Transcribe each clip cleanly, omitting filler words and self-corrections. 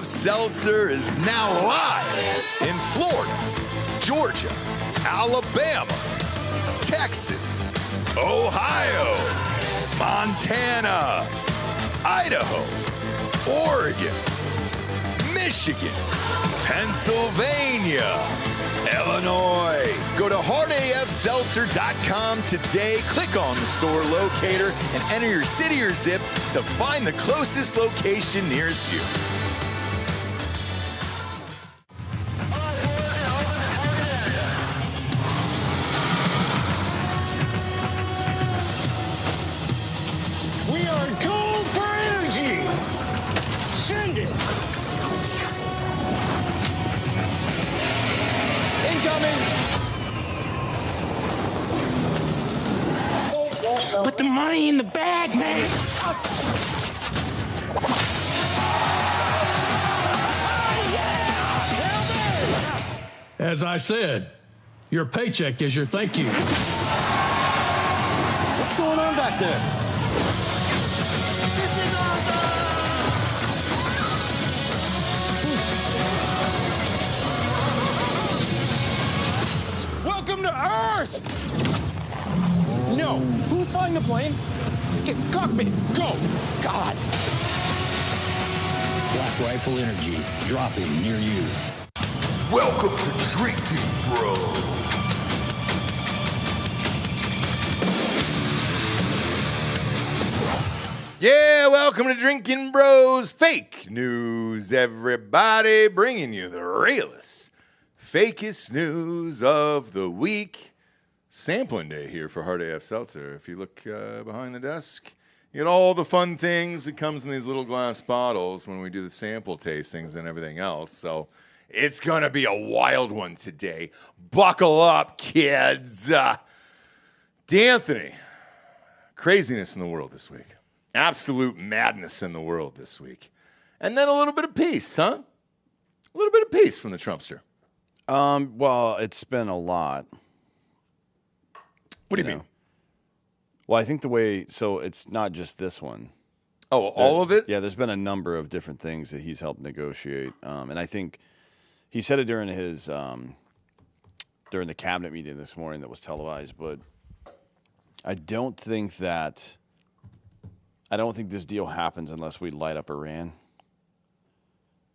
AF Seltzer is now live in Florida, Georgia, Alabama, Texas, Ohio, Montana, Idaho, Oregon, Michigan, Pennsylvania, Illinois. Go to hardafseltzer.com today. Click on the store locator and enter your city or zip to find the closest location nearest you. We are gold for energy. Send it. Incoming. Put the money in the bag, man. As I said, your paycheck is your thank you. What's going on back there? This is awesome! Welcome to Earth! No. Who's flying the plane? Get cockpit. Go. God. Black Rifle Energy, dropping near you. Welcome to Drinkin, Bro. Yeah, welcome to Drinkin' Bros. Fake news, everybody. Bringing you the realest, fakest news of the week. Sampling day here for Hard AF Seltzer. If you look behind the desk, you get all the fun things that comes in these little glass bottles when we do the sample tastings and everything else. So it's going to be a wild one today. Buckle up, kids. D'Anthony, craziness in the world this week. Absolute madness in the world this week. And then a little bit of peace, huh? A little bit of peace from the Trumpster. Well, it's been a lot. What do you mean? Well, I think so it's not just this one. Oh, all of it? Yeah, there's been a number of different things that he's helped negotiate. And I think he said it during his, during the cabinet meeting this morning that was televised, but I don't think this deal happens unless we light up Iran.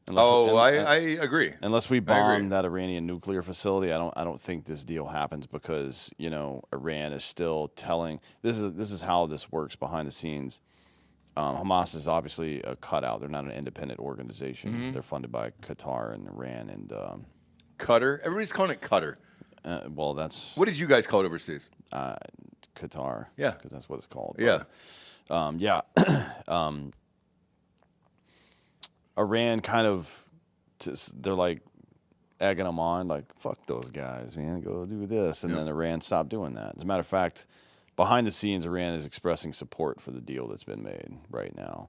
I agree. Unless we bomb that Iranian nuclear facility, I don't think this deal happens because, Iran is still telling this is how this works behind the scenes. Hamas is obviously a cutout. They're not an independent organization. Mm-hmm. They're funded by Qatar and Iran and Qatar. Everybody's calling it Qatar. Well, that's what did you guys call it overseas? Qatar. Yeah, because that's what it's called. Yeah. Iran kind of, they're like egging them on, like, fuck those guys, man, go do this. And then Iran stopped doing that. As a matter of fact, behind the scenes, Iran is expressing support for the deal that's been made right now.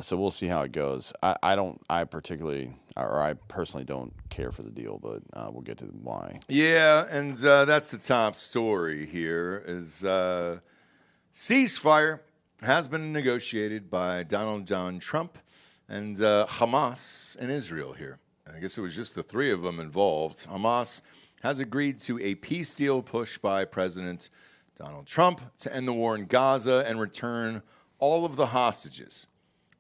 So we'll see how it goes. I personally don't care for the deal, but we'll get to why. Yeah, and that's the top story here is ceasefire has been negotiated by Donald John Trump and Hamas and Israel here. I guess it was just the three of them involved. Hamas has agreed to a peace deal pushed by President Donald Trump to end the war in Gaza and return all of the hostages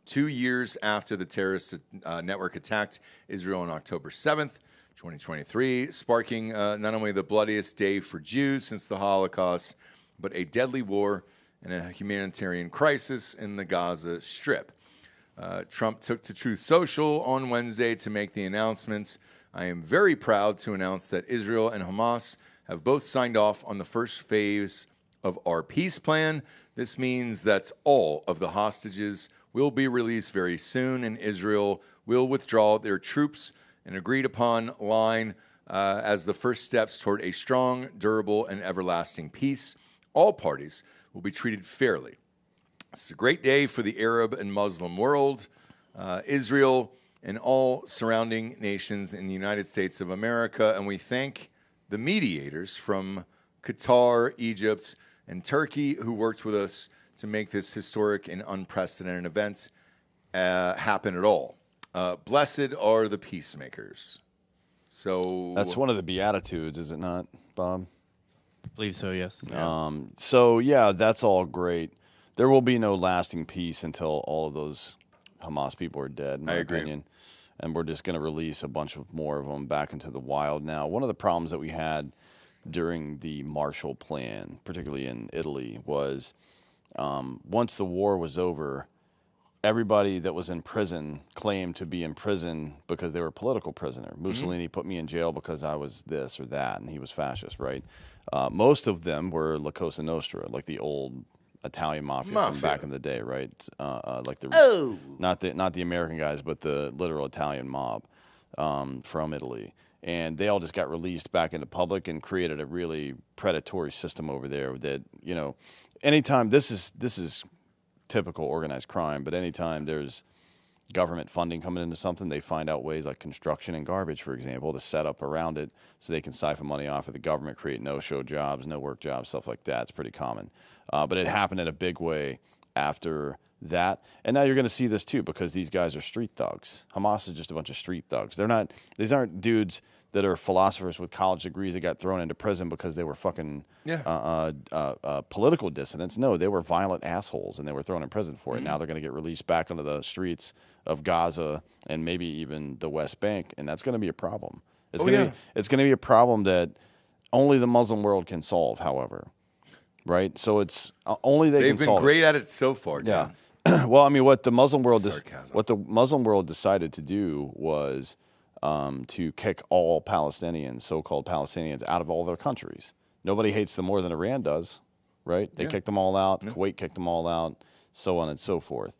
2 years after the terrorist network attacked Israel on October 7th, 2023, sparking not only the bloodiest day for Jews since the Holocaust, but a deadly war and a humanitarian crisis in the Gaza Strip. Trump took to Truth Social on Wednesday to make the announcements. I am very proud to announce that Israel and Hamas have both signed off on the first phase of our peace plan. This means that all of the hostages will be released very soon, and Israel will withdraw their troops, an agreed-upon line as the first steps toward a strong, durable, and everlasting peace. All parties will be treated fairly. It's a great day for the Arab and Muslim world, Israel, and all surrounding nations in the United States of America. And we thank the mediators from Qatar, Egypt, and Turkey who worked with us to make this historic and unprecedented event happen at all. Blessed are the peacemakers. So That's one of the Beatitudes, is it not, Bob? I believe so, yes. So, yeah, that's all great. There will be no lasting peace until all of those Hamas people are dead, in my opinion. And we're just going to release a bunch of more of them back into the wild now. One of the problems that we had during the Marshall Plan, particularly in Italy, was once the war was over, everybody that was in prison claimed to be in prison because they were a political prisoner. Mussolini put me in jail because I was this or that, and he was fascist, right? Most of them were La Cosa Nostra, like the old Italian mafia from back in the day, right? Like the not the American guys, but the literal Italian mob from Italy. And they all just got released back into public and created a really predatory system over there that, you know, anytime this is typical organized crime, but anytime there's government funding coming into something, they find out ways like construction and garbage, for example, to set up around it so they can siphon money off of the government, create no-show jobs, no-work jobs, stuff like that. It's pretty common. But it happened in a big way after that. And now you're going to see this too because these guys are street thugs. Hamas is just a bunch of street thugs. These aren't dudes that are philosophers with college degrees that got thrown into prison because they were fucking political dissidents. No, they were violent assholes, and they were thrown in prison for it. Now they're going to get released back onto the streets of Gaza and maybe even the West Bank, and that's going to be a problem. It's going to be a problem that only the Muslim world can solve, however. Right? So it's only they can solve it. They've been great at it so far, Dan. Yeah. Well, I mean, what the Muslim world decided to do was to kick all Palestinians, so-called Palestinians, out of all their countries. Nobody hates them more than Iran does, right? They kicked them all out. Kuwait kicked them all out, so on and so forth.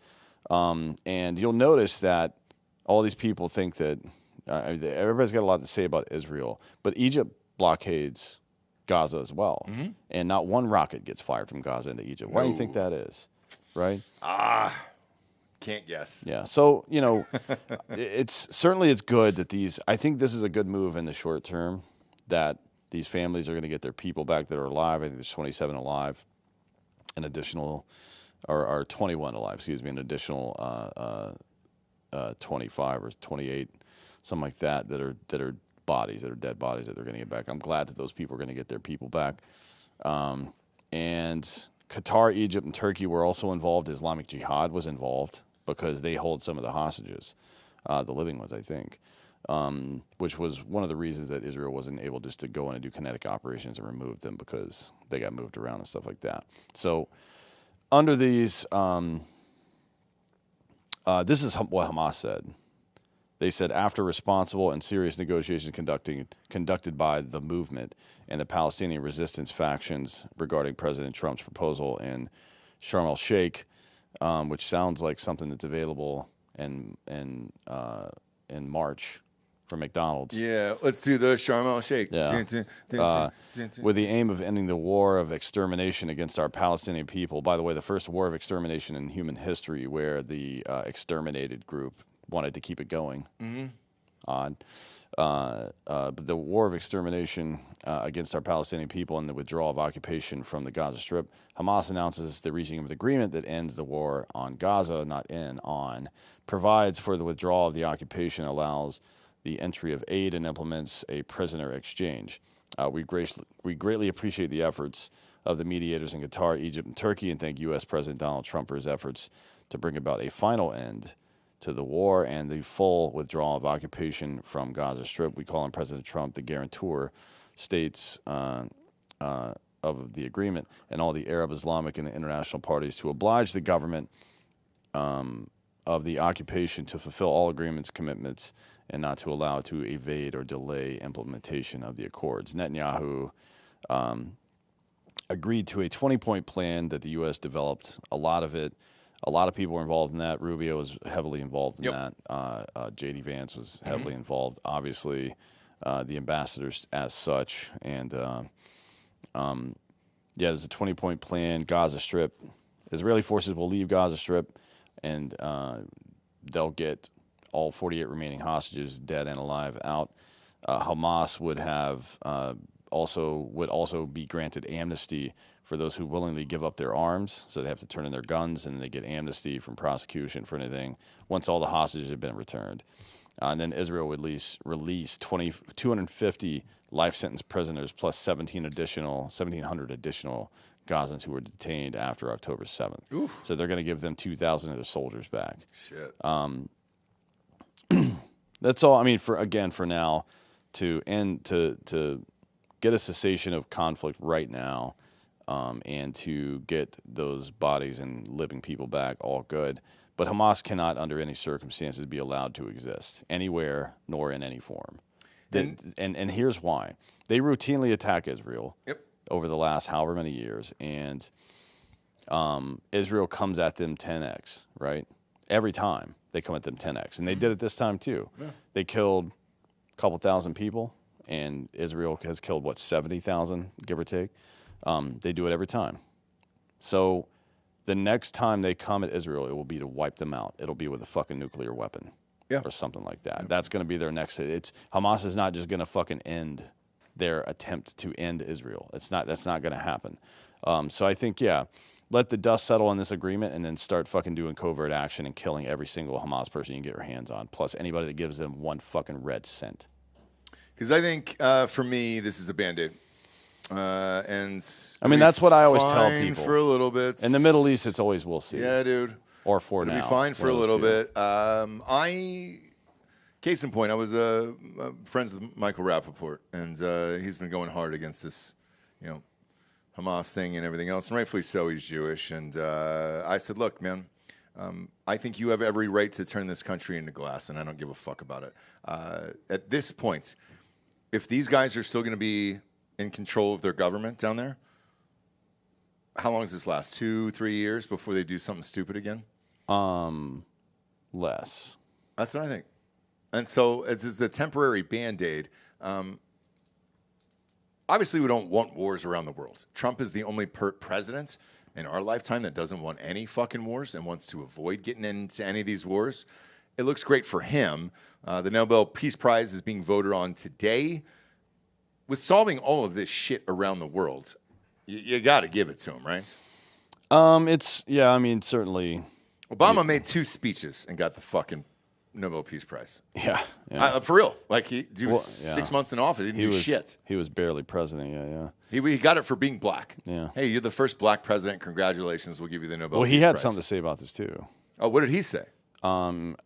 And you'll notice that all these people think that everybody's got a lot to say about Israel, but Egypt blockades Gaza as well, and not one rocket gets fired from Gaza into Egypt. Why do you think that is, right? Can't guess. Yeah, so, you know, it's good that I think this is a good move in the short term, that these families are going to get their people back that are alive. I think there's 27 alive, an additional, or 21 alive, excuse me, an additional 25 or 28, something like that are dead bodies that they're going to get back. I'm glad that those people are going to get their people back. And Qatar, Egypt, and Turkey were also involved. Islamic Jihad was involved because they hold some of the hostages, the living ones, I think, which was one of the reasons that Israel wasn't able just to go in and do kinetic operations and remove them, because they got moved around and stuff like that. So under these, this is what Hamas said. They said, after responsible and serious negotiations conducted by the movement and the Palestinian resistance factions regarding President Trump's proposal in Sharm el-Sheikh, which sounds like something that's available in March from McDonald's. Yeah, let's do the Sharm el-Sheikh. Yeah. With the aim of ending the war of extermination against our Palestinian people. By the way, the first war of extermination in human history, where the exterminated group wanted to keep it going. Odd. But the war of extermination against our Palestinian people and the withdrawal of occupation from the Gaza Strip. Hamas announces the reaching of an agreement that ends the war on Gaza, not in, on, provides for the withdrawal of the occupation, allows the entry of aid, and implements a prisoner exchange. We greatly appreciate the efforts of the mediators in Qatar, Egypt, and Turkey, and thank U.S. President Donald Trump for his efforts to bring about a final end to the war and the full withdrawal of occupation from Gaza Strip. We call on President Trump the guarantor states of the agreement and all the Arab, Islamic, and international parties to oblige the government of the occupation to fulfill all agreements, commitments, and not to allow it to evade or delay implementation of the accords. Netanyahu agreed to a 20-point plan that the U.S. developed. A lot of people were involved in that. Rubio was heavily involved in that. J.D. Vance was heavily involved. Obviously, the ambassadors as such. And, there's a 20-point plan. Gaza Strip. Israeli forces will leave Gaza Strip, and they'll get all 48 remaining hostages, dead and alive, out. Hamas would have would also be granted amnesty for those who willingly give up their arms. So they have to turn in their guns, and they get amnesty from prosecution for anything once all the hostages have been returned. And then Israel would release 250 life sentence prisoners plus 1,700 additional Gazans who were detained after October 7th. Oof. So they're going to give them 2,000 of their soldiers back. Shit. That's all. I mean, for now, to get a cessation of conflict right now, and to get those bodies and living people back, all good. But Hamas cannot, under any circumstances, be allowed to exist anywhere nor in any form. And here's why: they routinely attack Israel. Yep. Over the last however many years, and Israel comes at them 10x, right? Every time they come at them 10x, and they did it this time too. Yeah. They killed a couple thousand people, and Israel has killed 70,000, give or take. They do it every time. So the next time they come at Israel, it will be to wipe them out. It'll be with a fucking nuclear weapon, or something like that. Yeah. That's going to be their next. Hamas is not just going to fucking end their attempt to end Israel. That's not going to happen. So I think, let the dust settle on this agreement and then start fucking doing covert action and killing every single Hamas person you can get your hands on, plus anybody that gives them one fucking red cent. Because I think, for me, this is a Band-Aid. And I mean, that's what I always tell people. For a little bit. In the Middle East, it's always we'll see. Yeah, dude. Or for It'll now. Be fine for a little bit. Case in point, I was friends with Michael Rappaport, and he's been going hard against this, Hamas thing and everything else, and rightfully so. He's Jewish, and I said, "Look, man, I think you have every right to turn this country into glass, and I don't give a fuck about it." At this point, if these guys are still going to be in control of their government down there, how long does this last? 2-3 years before they do something stupid again? Less. That's what I think. And so it's a temporary Band-Aid. Obviously, we don't want wars around the world. Trump is the only president in our lifetime that doesn't want any fucking wars and wants to avoid getting into any of these wars. It looks great for him. The Nobel Peace Prize is being voted on today. With solving all of this shit around the world, you got to give it to him, right? Certainly. Obama made 2 speeches and got the fucking Nobel Peace Prize. Yeah. For real. Like, he was 6 months in office. He didn't do shit. He was barely president, yeah. He got it for being black. Yeah. Hey, you're the first black president. Congratulations. We'll give you the Nobel Peace Prize. Well, he had something to say about this, too. Oh, what did he say? Chirp.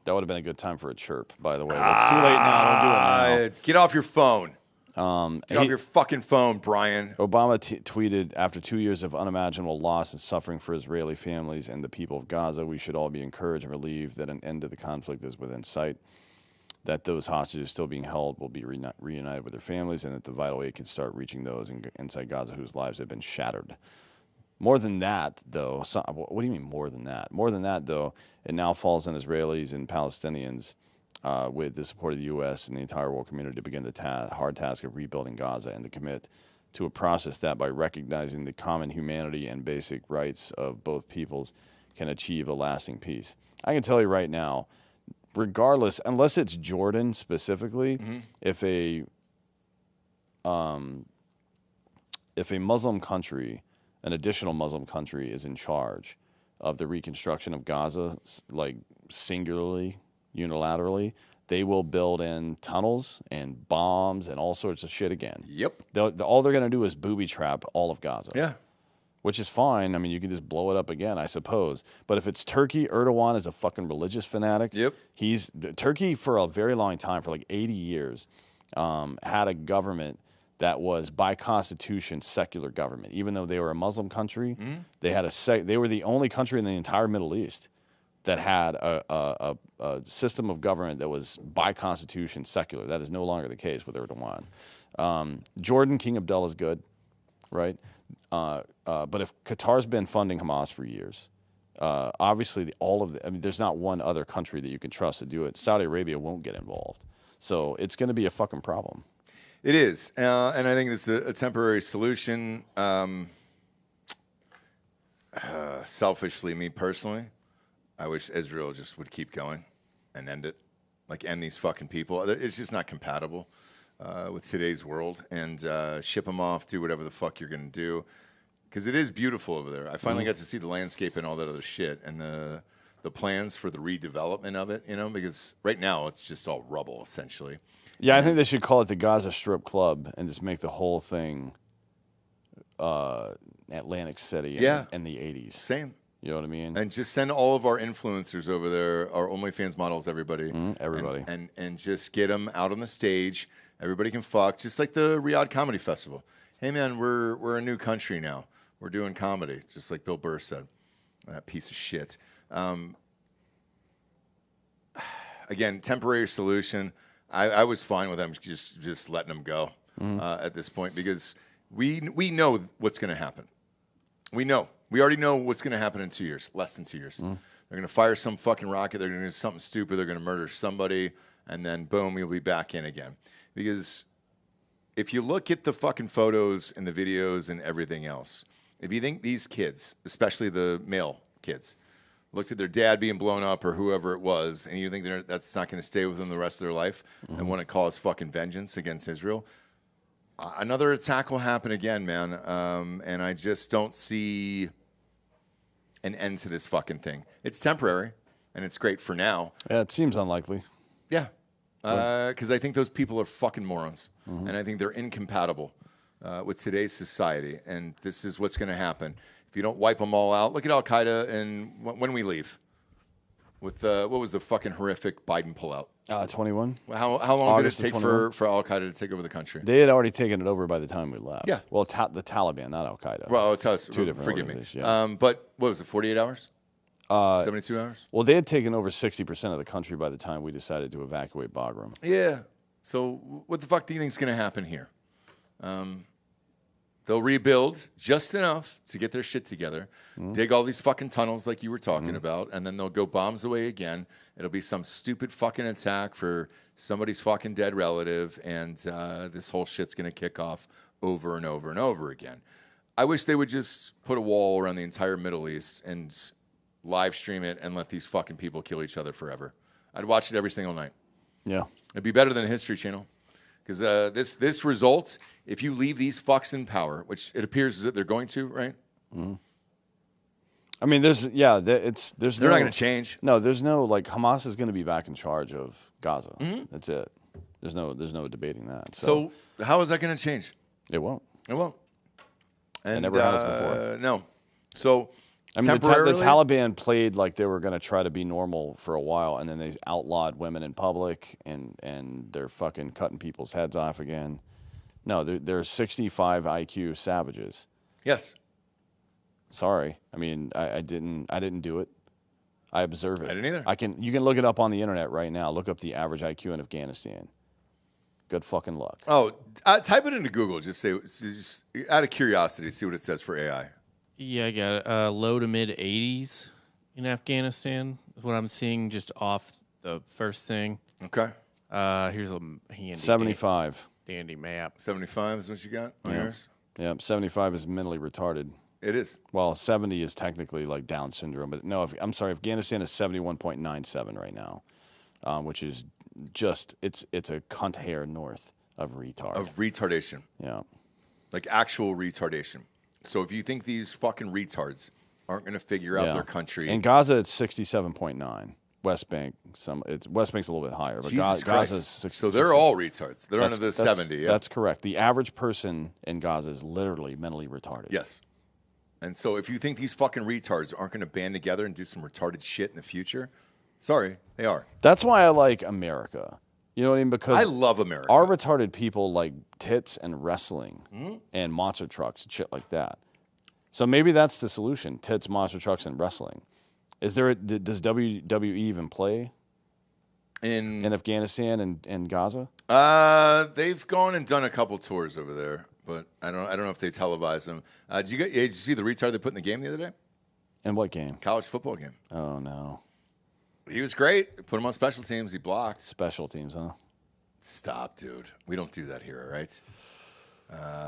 That would have been a good time for a chirp, by the way. But it's too late now. Don't do it now. Get off your phone. Get off your fucking phone, Brian. Obama tweeted, after 2 years of unimaginable loss and suffering for Israeli families and the people of Gaza, we should all be encouraged and relieved that an end to the conflict is within sight, that those hostages still being held will be reunited with their families, and that the vital aid can start reaching those inside Gaza whose lives have been shattered. More than that, though, what do you mean more than that? More than that, though, it now falls on Israelis and Palestinians with the support of the U.S. and the entire world community to begin the hard task of rebuilding Gaza and to commit to a process that, by recognizing the common humanity and basic rights of both peoples, can achieve a lasting peace. I can tell you right now, regardless, unless it's Jordan specifically, if a Muslim country, an additional Muslim country, is in charge of the reconstruction of Gaza, like singularly, unilaterally, they will build in tunnels and bombs and all sorts of shit again. Yep. All they're going to do is booby trap all of Gaza. Yeah. Which is fine. I mean, you can just blow it up again, I suppose. But if it's Turkey, Erdogan is a fucking religious fanatic. Yep. Turkey, for a very long time, for like 80 years, had a government that was, by constitution, secular government. Even though they were a Muslim country, they were the only country in the entire Middle East that had a system of government that was, by constitution, secular. That is no longer the case with Erdogan. Jordan, King Abdullah is good, right? But if Qatar's been funding Hamas for years, obviously there's not one other country that you can trust to do it. Saudi Arabia won't get involved. So it's going to be a fucking problem. It is. And I think it's a temporary solution. Selfishly, me personally, I wish Israel just would keep going and end it. Like, end these fucking people. It's just not compatible. with today's world and ship them off, do whatever the fuck you're going to do. Because it is beautiful over there. I finally got to see the landscape and all that other shit and the plans for the redevelopment of it, you know, because right now it's just all rubble, essentially. Yeah, I think they should call it the Gaza Strip Club and just make the whole thing Atlantic City in the 80s. Same. You know what I mean? And just send all of our influencers over there, our OnlyFans models, everybody. Everybody. And just get them out on the stage. Everybody can fuck, just like the Riyadh Comedy Festival. Hey, man, we're a new country now. We're doing comedy, just like Bill Burr said. That piece of shit. Again, temporary solution. I was fine with them just letting them go at this point because we know what's going to happen. We know. We already know what's going to happen in 2 years, less than 2 years. They're going to fire some fucking rocket. They're going to do something stupid. They're going to murder somebody, and then boom, you'll be back in again. Because if you look at the fucking photos and the videos and everything else, if you think these kids, especially the male kids, looked at their dad being blown up or whoever it was, and you think that's not going to stay with them the rest of their life and want to cause fucking vengeance against Israel, another attack will happen again, man. And I just don't see an end to this fucking thing. It's temporary, and it's great for now. Yeah, it seems unlikely. Yeah. Because I think those people are fucking morons, and I think they're incompatible with today's society, and this is what's going to happen. If you don't wipe them all out, look at Al-Qaeda and when we leave. With what was the fucking horrific Biden pullout? 21. How long August did it take for Al-Qaeda to take over the country? They had already taken it over by the time we left. Yeah. Well, the Taliban, not Al-Qaeda. Well, it's us. Two different Forgive me. organizations, yeah. But what was it, 48 hours? 72 hours? Well, they had taken over 60% of the country by the time we decided to evacuate Bagram. Yeah. So what the fuck do you think is going to happen here? They'll rebuild just enough to get their shit together, dig all these fucking tunnels like you were talking about, and then they'll go bombs away again. It'll be some stupid fucking attack for somebody's fucking dead relative, and this whole shit's going to kick off over and over and over again. I wish they would just put a wall around the entire Middle East and live stream it and let these fucking people kill each other forever. I'd watch it every single night. Yeah. It'd be better than a History Channel. Because this result, if you leave these fucks in power, which it appears that they're going to, right? I mean, there's they're not going to change. No, there's no like Hamas is going to be back in charge of Gaza. That's it. There's no debating that. So how is that going to change? It won't. It won't. And It never has before. No. So I mean, the temporarily, Taliban played like they were going to try to be normal for a while, and then they outlawed women in public, and they're fucking cutting people's heads off again. No, they're 65 IQ savages. yes. Sorry, I mean, I didn't do it. I observe it. I didn't either. You can look it up on the internet right now. Look up the average IQ in Afghanistan. Good fucking luck. Oh, type it into Google. Just out of curiosity, see what it says for AI. Yeah, I got it. Low to mid 80s in Afghanistan is what I'm seeing just off the first thing. Okay. Here's a handy 75. dandy map. 75 is what you got on yours? Yeah, 75 is mentally retarded. It is. Well, 70 is technically like Down syndrome, but no, I'm sorry, Afghanistan is 71.97 right now, which is just it's a cunt hair north of retard. Of retardation. Yeah. Like actual retardation. So if you think these fucking retards aren't going to figure out their country. In Gaza, it's 67.9. West Bank, West Bank's a little bit higher, but Jesus Gaza's Christ. 60, So they're all retards. They're under the 70. Yeah. That's correct. The average person in Gaza is literally mentally retarded. Yes. And so if you think these fucking retards aren't going to band together and do some retarded shit in the future, sorry, they are. That's why I like America. You know what I mean? Because I love America. Our retarded people like tits and wrestling and monster trucks and shit like that. So maybe that's the solution: tits, monster trucks, and wrestling. Does WWE even play in Afghanistan and Gaza? They've gone and done a couple tours over there, but I don't know if they televise them. Did you see the retard they put in the game the other day? In what game? College football game. Oh no. He was great. Put him on special teams. He blocked. Special teams, huh? Stop, dude. We don't do that here, all right?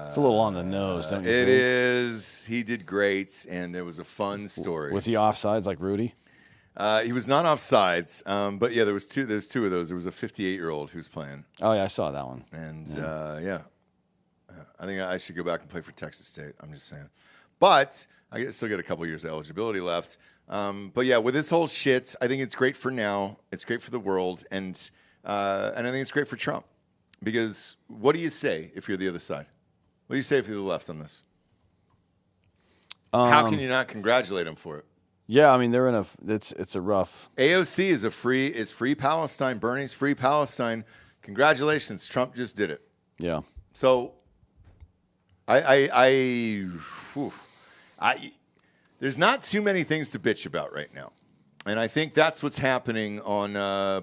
It's a little on the nose, don't you It think? is. He did great, and it was a fun story. Was he offsides like Rudy? He was not offsides, but yeah, there's two of those. There was a 58-year-old who's playing, Oh yeah, I saw that one. and I think I should go back and play for Texas State. I'm just saying, but I still get a couple years of eligibility left. But yeah, with this whole shit, I think it's great for now. It's great for the world, and I think it's great for Trump, because what do you say if you're the other side? What do you say if you're the left on this? How can you not congratulate him for it? Yeah, I mean they're in a it's a rough. AOC is free Palestine. Bernie's free Palestine. Congratulations, Trump just did it. Yeah. So, there's not too many things to bitch about right now, and I think that's what's happening on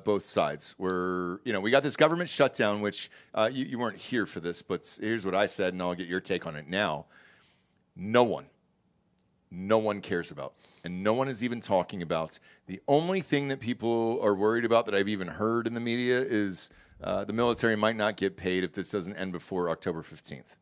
both sides. Where we got this government shutdown, which you weren't here for this, but here's what I said, and I'll get your take on it now. No one cares about, and no one is even talking about. The only thing that people are worried about that I've even heard in the media is the military might not get paid if this doesn't end before October 15th.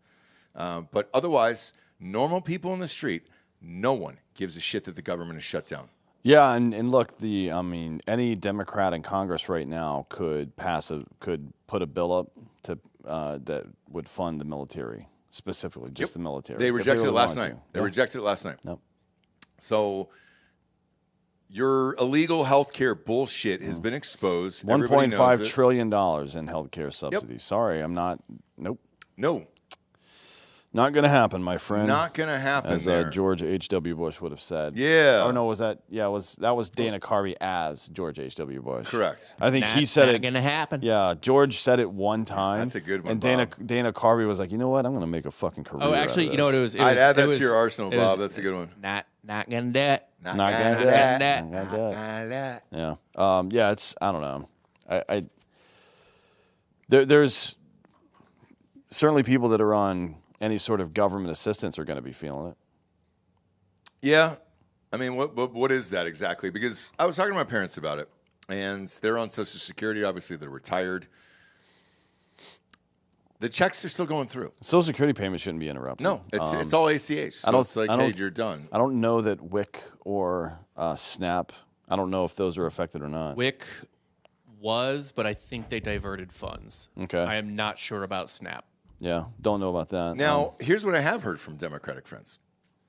But otherwise, normal people in the street, no one gives a shit that the government is shut down. Yeah, and look, any Democrat in Congress right now could put a bill up to that would fund the military. Specifically, just the military. They rejected it last night. They rejected it last night. Yep. So your illegal healthcare bullshit has been exposed. $1.5 trillion in healthcare subsidies. Yep. Sorry, I'm not. Nope. No. Not going to happen, my friend. Not going to happen. As George H.W. Bush would have said. Yeah. Oh no, that was Dana Carvey as George H.W. Bush. Correct. I think he said not going to happen. Yeah, George said it one time. That's a good one. And Dana Carvey was like, you know what? I'm going to make a fucking career. Oh, actually, you know what it was? I'd add that to your arsenal, Bob. That's a good one. Not going to do it. Not going to do it. Yeah. Yeah. It's I don't know. There's certainly people that are on any sort of government assistance are going to be feeling it. Yeah. I mean, what is that exactly? Because I was talking to my parents about it, and they're on Social Security. Obviously, they're retired. The checks are still going through. Social Security payments shouldn't be interrupted. No, it's all ACH. So it's like, hey, you're done. I don't know that WIC or SNAP, I don't know if those are affected or not. WIC was, but I think they diverted funds. Okay. I am not sure about SNAP. Yeah, don't know about that. Now, here's what I have heard from Democratic friends,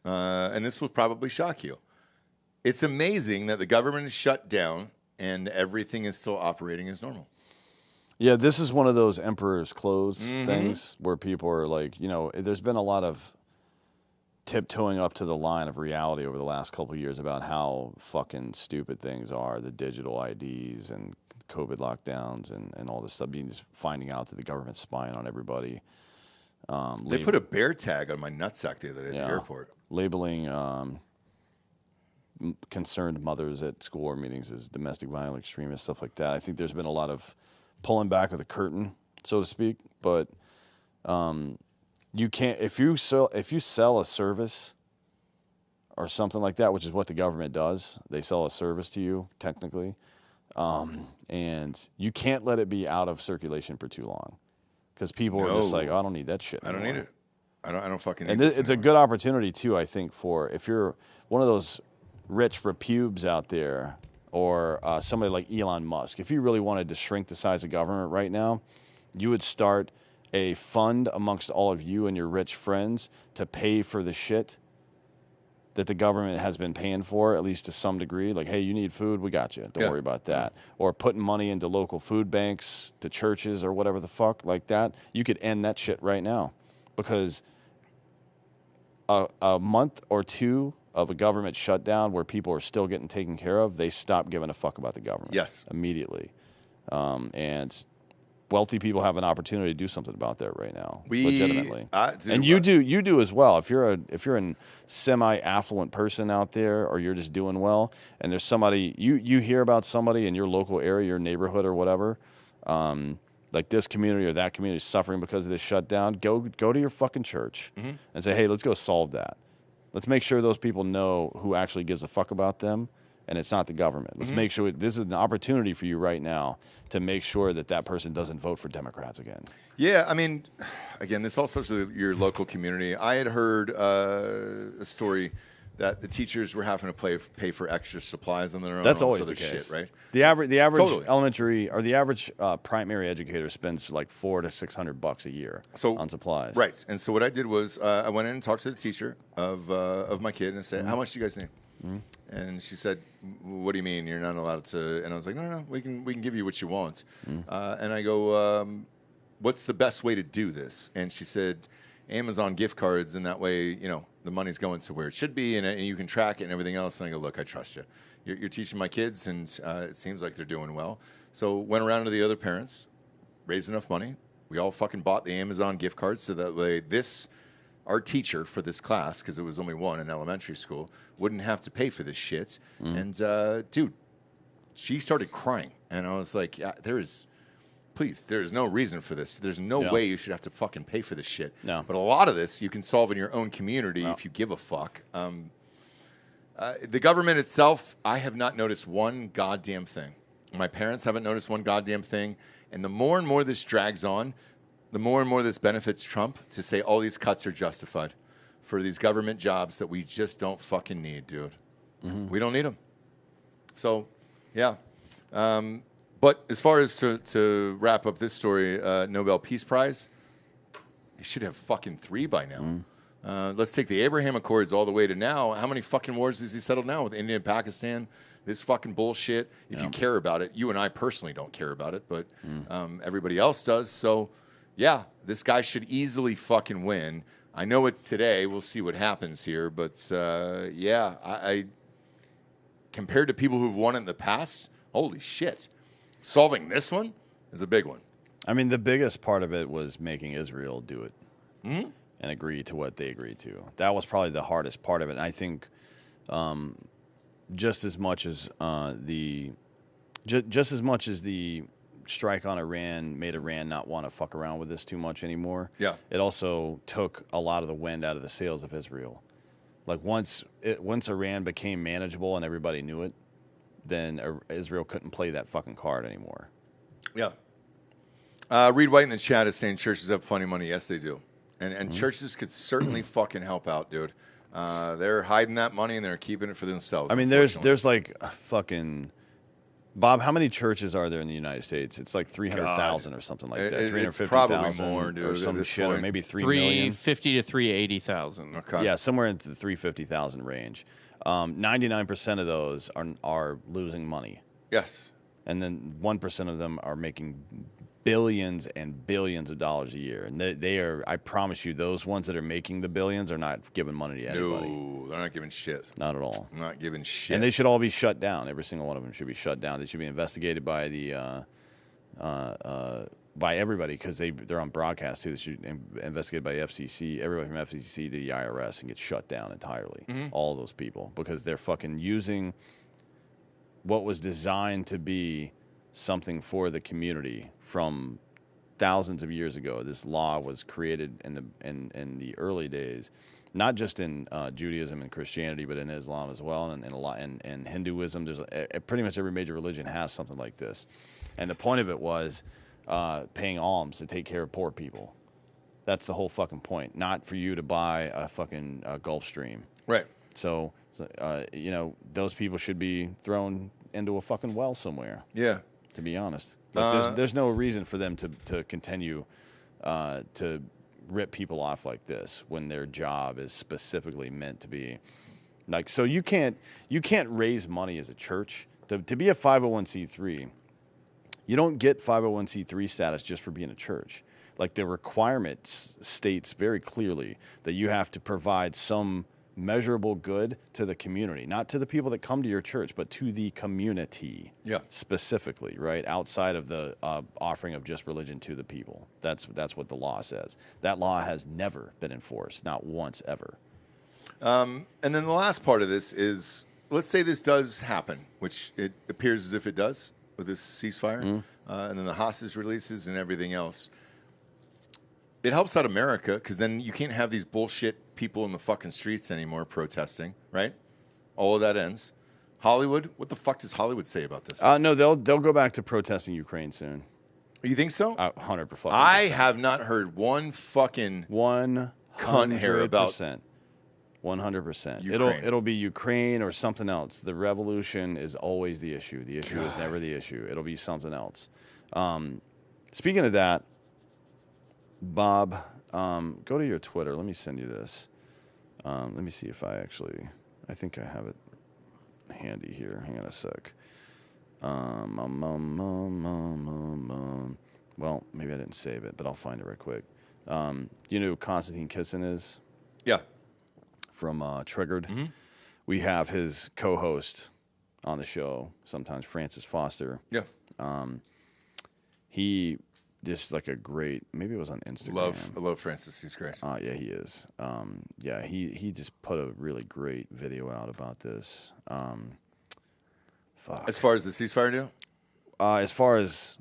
and this will probably shock you. It's amazing that the government is shut down and everything is still operating as normal. Yeah, this is one of those emperor's clothes things where people are like, there's been a lot of tiptoeing up to the line of reality over the last couple of years about how fucking stupid things are, the digital IDs and COVID lockdowns and all this stuff, just finding out that the government's spying on everybody. They put a bear tag on my nutsack the other day at the airport. Labeling concerned mothers at school or meetings as domestic violence extremists, stuff like that. I think there's been a lot of pulling back of the curtain, so to speak. But you can't if you sell a service or something like that, which is what the government does. They sell a service to you, technically. And you can't let it be out of circulation for too long, because people are just like, oh, I don't need that shit anymore. I don't need it. I don't fucking need and this it's a good opportunity, too, I think, for if you're one of those rich repubes out there or somebody like Elon Musk, if you really wanted to shrink the size of government right now, you would start a fund amongst all of you and your rich friends to pay for the shit that the government has been paying for, at least to some degree. Like, hey, you need food, we got you. Don't worry about that. Or putting money into local food banks, to churches, or whatever the fuck like that. You could end that shit right now, because a month or two of a government shutdown where people are still getting taken care of, they stop giving a fuck about the government. Yes. Immediately. And wealthy people have an opportunity to do something about that right now, legitimately. And you do as well. If you're a semi-affluent person out there, or you're just doing well, and there's somebody you hear about somebody in your local area, your neighborhood, or whatever, like this community or that community is suffering because of this shutdown, go to your fucking church and say, hey, let's go solve that. Let's make sure those people know who actually gives a fuck about them, and it's not the government. Let's make sure this is an opportunity for you right now to make sure that person doesn't vote for Democrats again. Yeah, I mean, again, this all starts with your local community. I had heard a story that the teachers were having to pay for extra supplies on their own. That's all always this the other case, shit, right? The average Totally. elementary or the average primary educator spends like $400 to $600 a year on supplies. Right. And so what I did was I went in and talked to the teacher of my kid and I said, "How much do you guys need?" And she said, "What do you mean you're not allowed to?" And I was like, "No, we can give you what you want." And I go, "What's the best way to do this?" And she said, "Amazon gift cards, and that way, the money's going to where it should be, and you can track it and everything else." And I go, "Look, I trust you. You're teaching my kids, and it seems like they're doing well." So went around to the other parents, raised enough money. We all fucking bought the Amazon gift cards so that way our teacher for this class, because it was only one in elementary school, wouldn't have to pay for this shit. And dude, she started crying, and I was like, "Yeah, please, there is no reason for this. There's no way you should have to fucking pay for this shit." No. But a lot of this you can solve in your own community if you give a fuck. The government itself, I have not noticed one goddamn thing. My parents haven't noticed one goddamn thing. And the more and more this drags on, the more and more this benefits Trump to say all these cuts are justified for these government jobs that we just don't fucking need, dude. We don't need them. So, yeah. But as far as to wrap up this story, Nobel Peace Prize, he should have fucking 3 by now. Let's take the Abraham Accords all the way to now. How many fucking wars has he settled now with India and Pakistan? This fucking bullshit. If you care about it, you and I personally don't care about it, but everybody else does. So, yeah, this guy should easily fucking win. I know it's today. We'll see what happens here. But, yeah, I compared to people who've won it in the past, holy shit. Solving this one is a big one. I mean, the biggest part of it was making Israel do it and agree to what they agreed to. That was probably the hardest part of it. And I think just as much as the strike on Iran made Iran not want to fuck around with this too much anymore. Yeah. It also took a lot of the wind out of the sails of Israel. Like once Iran became manageable and everybody knew it, then Israel couldn't play that fucking card anymore. Yeah. Reed White in the chat is saying churches have plenty of money. Yes, they do. And churches could certainly fucking help out, dude. They're hiding that money and they're keeping it for themselves. I mean, there's like fucking... Bob, how many churches are there in the United States? It's like 300,000 or something like that. 350,000 it's probably more, dude, or some at this shit, point. or maybe 3 million. 350 to 380,000. Okay. Yeah, somewhere into the 350,000 range. 99% of those are losing money, Yes. and then 1% of them are making billions and billions of dollars a year. And they are, I promise you, those ones that are making the billions are not giving money to anybody. No, they're not giving shit. Not at all. Not giving shit. And they should all be shut down. Every single one of them should be shut down. They should be investigated by by everybody because they're on broadcast too. They should be investigated by the FCC, everybody from FCC to the IRS, and get shut down entirely. All those people, because they're fucking using what was designed to be something for the community from thousands of years ago. This law was created in the early days, not just in Judaism and Christianity, but in Islam as well, and a lot in Hinduism. There's pretty much every major religion has something like this, and the point of it was paying alms to take care of poor people. That's the whole fucking point, not for you to buy a fucking Gulfstream. Right. So those people should be thrown into a fucking well somewhere. Yeah. To be honest, like, there's no reason for them to continue to rip people off like this when their job is specifically meant to be like. So you can't raise money as a church to be a 501c3. You don't get 501c3 status just for being a church. Like the requirement states very clearly that you have to provide some measurable good to the community, not to the people that come to your church, but to the community. Yeah. Specifically, right? Outside of the offering of just religion to the people. That's what the law says. That law has never been enforced, not once ever. And then the last part of this is, let's say this does happen, which it appears as if it does with this ceasefire, and then the hostage releases and everything else. It helps out America because then you can't have these bullshit people in the fucking streets anymore protesting, right? All of that ends. Hollywood, what the fuck does Hollywood say about this? No, they'll go back to protesting Ukraine soon. You think so? 100%. I have not heard one fucking 100% cunt hair about 100%. Ukraine. It'll be Ukraine or something else. The revolution is always the issue. The issue is never the issue. It'll be something else. Speaking of that, Bob, go to your Twitter. Let me send you this. Let me see if I think I have it handy here. Hang on a sec. Well, maybe I didn't save it, but I'll find it right quick. You know who Konstantin Kisin is? Yeah. From Triggered. We have his co-host on the show, sometimes Francis Foster. Yeah. He just like a great, maybe it was on Instagram. I love Francis. He's great. Yeah, he is. Yeah, he just put a really great video out about this. As far as the ceasefire deal? As far as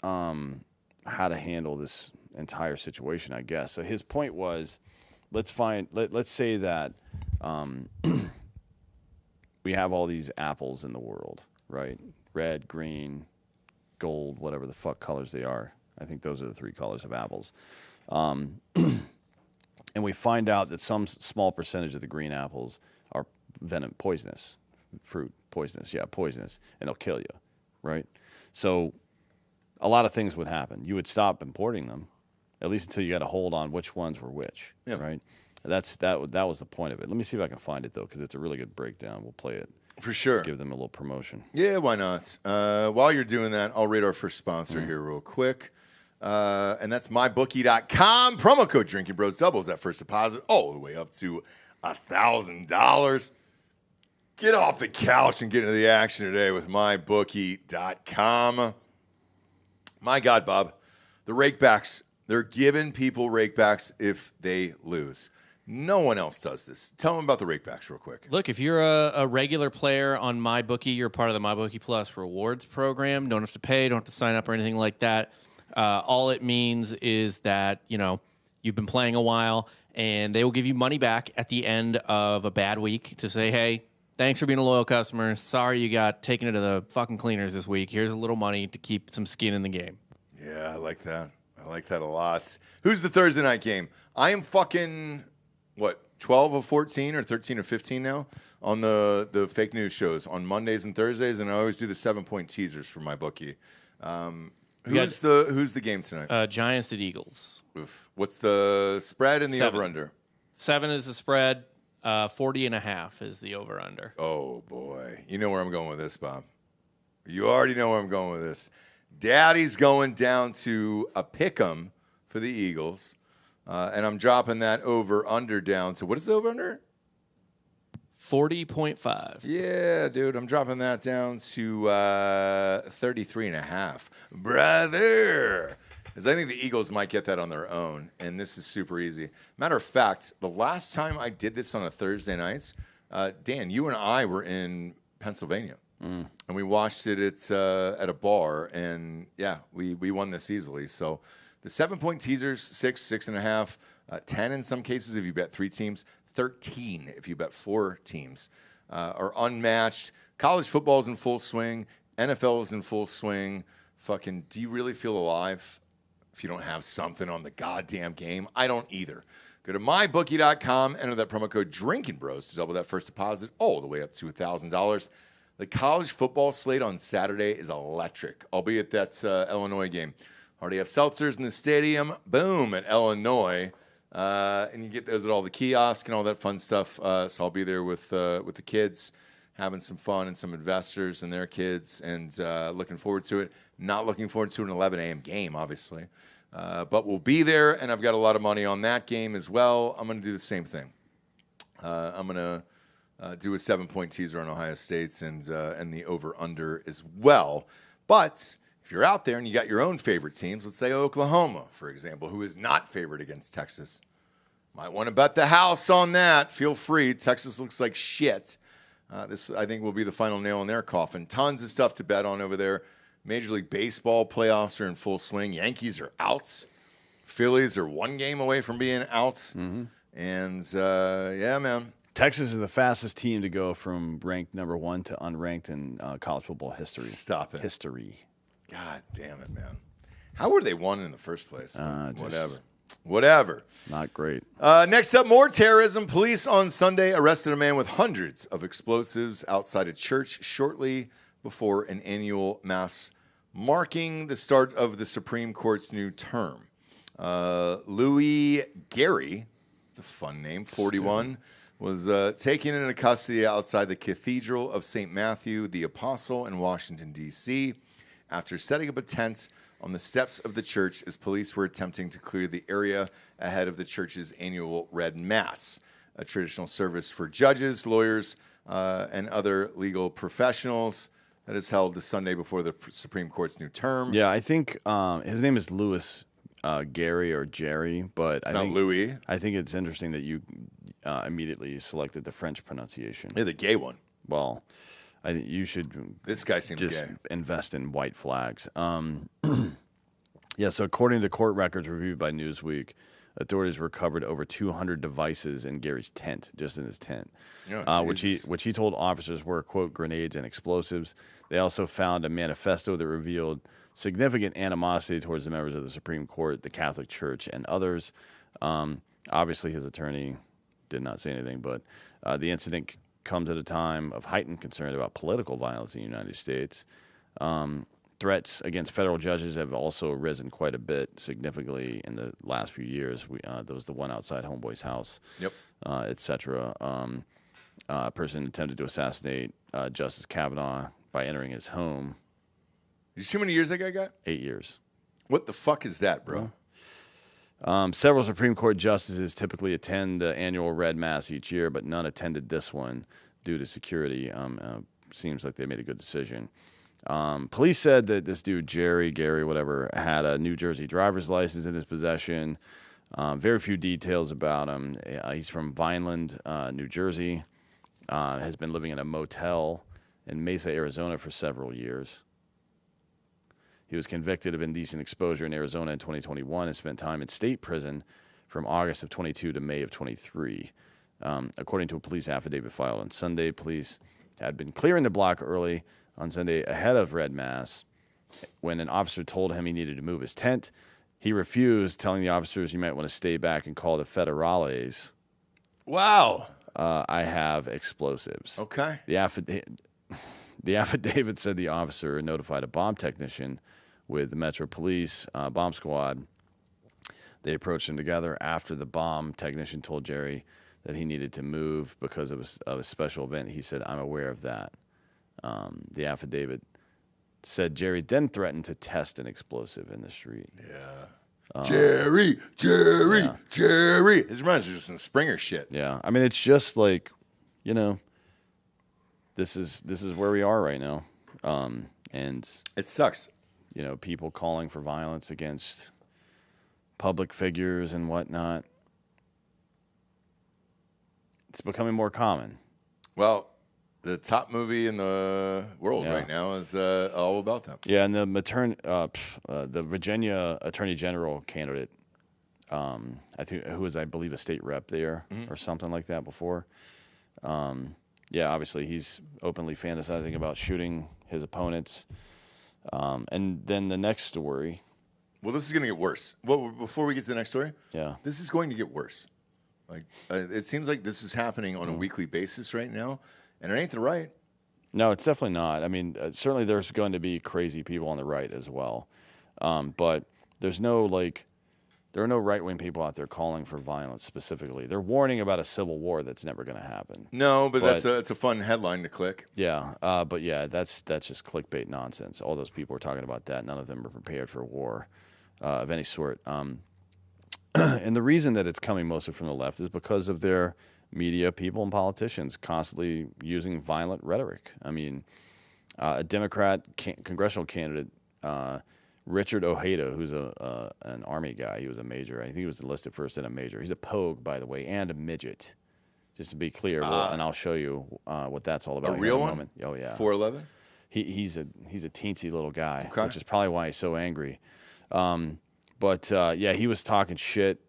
how to handle this entire situation, I guess. So his point was, let's say that we have all these apples in the world, right? Red, green, gold, whatever the fuck colors they are. I think those are the 3 colors of apples. And we find out that some small percentage of the green apples are poisonous, poisonous, and it'll kill you, right? So a lot of things would happen. You would stop importing them, at least until you got a hold on which ones were which, right? That was the point of it. Let me see if I can find it, though, because it's a really good breakdown. We'll play it. For sure. Give them a little promotion. Yeah, why not? While you're doing that, I'll read our first sponsor here real quick. And that's mybookie.com. Promo code Drinking Bros doubles that first deposit all the way up to $1,000. Get off the couch and get into the action today with mybookie.com. My God, Bob, the rakebacks, they're giving people rakebacks if they lose. No one else does this. Tell them about the rakebacks real quick. Look, if you're a regular player on MyBookie, you're part of the MyBookie Plus rewards program. Don't have to pay, don't have to sign up or anything like that. All it means is that, you've been playing a while, and they will give you money back at the end of a bad week to say, hey, thanks for being a loyal customer. Sorry you got taken into the fucking cleaners this week. Here's a little money to keep some skin in the game. Yeah, I like that. I like that a lot. Who's the Thursday night game? I am fucking... 12 of 14 or 13 of 15 now on the fake news shows on Mondays and Thursdays, and I always do the 7-point teasers for my bookie. Who's the game tonight? Giants at Eagles. Oof. What's the spread and the over-under? 7 is the spread. 40.5 is the over-under. Oh, boy. You know where I'm going with this, Bob. You already know where I'm going with this. Daddy's going down to a pick'em for the Eagles. And I'm dropping that over-under down to, what is the over-under? 40.5. Yeah, dude, I'm dropping that down to 33.5. Brother! Because I think the Eagles might get that on their own, and this is super easy. Matter of fact, the last time I did this on a Thursday night, Dan, you and I were in Pennsylvania, and we watched it at a bar, and, yeah, we won this easily, so... The 7-point teasers, 6, 6.5, 10 in some cases if you bet 3 teams, 13 if you bet 4 teams, are unmatched. College football is in full swing. NFL is in full swing. Fucking, do you really feel alive if you don't have something on the goddamn game? I don't either. Go to mybookie.com, enter that promo code Drinkin Bros to double that first deposit all the way up to $1,000. The college football slate on Saturday is electric, albeit that's Illinois game. Already have seltzers in the stadium. Boom, at Illinois. And you get those at all the kiosks and all that fun stuff. So I'll be there with the kids, having some fun and some investors and their kids, and looking forward to it. Not looking forward to an 11 a.m. game, obviously. But we'll be there, and I've got a lot of money on that game as well. I'm going to do the same thing. I'm going to do a 7-point teaser on Ohio State and the over-under as well. But... if you're out there and you got your own favorite teams, let's say Oklahoma, for example, who is not favored against Texas, might want to bet the house on that. Feel free. Texas looks like shit. This, I think, will be the final nail in their coffin. Tons of stuff to bet on over there. Major League Baseball playoffs are in full swing. Yankees are out. Phillies are 1 game away from being out. Mm-hmm. And, yeah, man. Texas is the fastest team to go from ranked number 1 to unranked in college football history. Stop it. History. God damn it, man. How were they won in the first place? Whatever. Whatever. Not great. Next up, more terrorism. Police on Sunday arrested a man with hundreds of explosives outside a church shortly before an annual mass marking the start of the Supreme Court's new term. Louis Gary, it's a fun name, 41, was taken into custody outside the Cathedral of St. Matthew the Apostle in Washington, D.C., after setting up a tent on the steps of the church as police were attempting to clear the area ahead of the church's annual Red Mass, a traditional service for judges, lawyers, and other legal professionals that is held the Sunday before the Supreme Court's new term. Yeah, I think his name is Louis Gary or Jerry, but It's not Louis. I think it's interesting that you immediately selected the French pronunciation. Yeah, the gay one. Well, I think you should. This guy seems just gay. invest in white flags. Yeah, so according to court records reviewed by Newsweek, authorities recovered over 200 devices in Gary's tent, just in his tent, which he told officers were, quote, grenades and explosives. They also found a manifesto that revealed significant animosity towards the members of the Supreme Court, the Catholic Church, and others. Obviously, his attorney did not say anything, but the incident comes at a time of heightened concern about political violence in the United States. Threats against federal judges have also risen quite a bit, significantly in the last few years. There was the one outside Homeboy's house, etc. A person attempted to assassinate Justice Kavanaugh by entering his home. Did you see how many years that guy got? 8 years. What the fuck is that, bro? Several Supreme Court justices typically attend the annual Red Mass each year, but none attended this one due to security. Seems like they made a good decision. Police said that this dude, Gary, whatever, had a New Jersey driver's license in his possession. Very few details about him. He's from Vineland, New Jersey. Has been living in a motel in Mesa, Arizona for several years. He was convicted of indecent exposure in Arizona in 2021 and spent time in state prison from August of 22 to May of 23. According to a police affidavit filed on Sunday, police had been clearing the block early on Sunday ahead of Red Mass when an officer told him he needed to move his tent. He refused, telling the officers you might want to stay back and call the federales. Wow. I have explosives. Okay. The affidavit said the officer notified a bomb technician with the Metro Police bomb squad. They approached him together after the bomb technician told Jerry that he needed to move because of a special event. He said, I'm aware of that. The affidavit said Jerry then threatened to test an explosive in the street. Yeah. Jerry. This reminds me of some Springer shit. Yeah. I mean, it's just like, this is where we are right now. And it sucks. People calling for violence against public figures and whatnot. It's becoming more common. Well, the top movie in the world right now is all about that. Yeah, and the Virginia Attorney General candidate, who was, I believe, a state rep there or something like that before. Yeah, obviously he's openly fantasizing about shooting his opponents. And then the next story. Well, this is going to get worse. Well, before we get to the next story, this is going to get worse. Like it seems like this is happening on a weekly basis right now, and it ain't the right. No, it's definitely not. I mean, certainly there's going to be crazy people on the right as well, but there's no there are no right-wing people out there calling for violence specifically. They're warning about a civil war that's never going to happen. No, but that's a fun headline to click. Yeah, but yeah, that's just clickbait nonsense. All those people are talking about that. None of them are prepared for war of any sort. And the reason that it's coming mostly from the left is because of their media, people, and politicians constantly using violent rhetoric. I mean, a Democrat congressional candidate, Richard Ojeda, who's an Army guy. He was a major. I think he was enlisted first and a major. He's a pogue, by the way, and a midget. Just to be clear, and I'll show you what that's all about. A real one? Moment. Oh yeah, 4'11". He's a teensy little guy, okay. Which is probably why he's so angry. But yeah, he was talking shit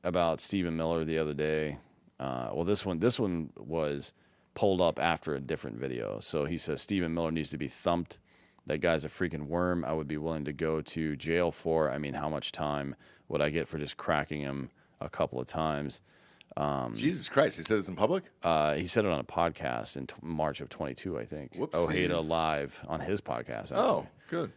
about Stephen Miller the other day. Well, this one was pulled up after a different video. So he says Stephen Miller needs to be thumped That guy's a freaking worm. I would be willing to go to jail for. I mean, how much time would I get for just cracking him a couple of times? Jesus Christ, he said this in public? He said it on a podcast in March of 22, I think. Ojeda Live on his podcast. Actually. Oh, good.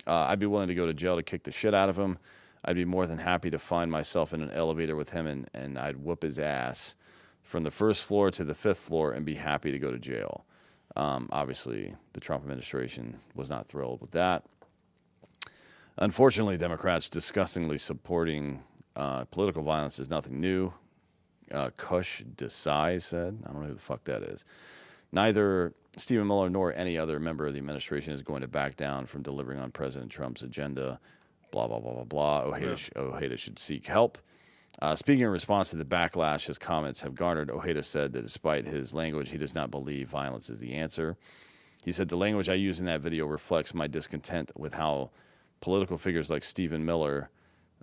I'd be willing to go to jail to kick the shit out of him. I'd be more than happy to find myself in an elevator with him and I'd whoop his ass from the first floor to the 5th floor and be happy to go to jail. Obviously, the Trump administration was not thrilled with that. Unfortunately, Democrats disgustingly supporting political violence is nothing new. Kush Desai said. I don't know who the fuck that is. Neither Stephen Miller nor any other member of the administration is going to back down from delivering on President Trump's agenda. Blah, blah, blah, blah, blah. Ojeda should seek help. Speaking in response to the backlash his comments have garnered, Ojeda said that despite his language, he does not believe violence is the answer. He said, the language I use in that video reflects my discontent with how political figures like Stephen Miller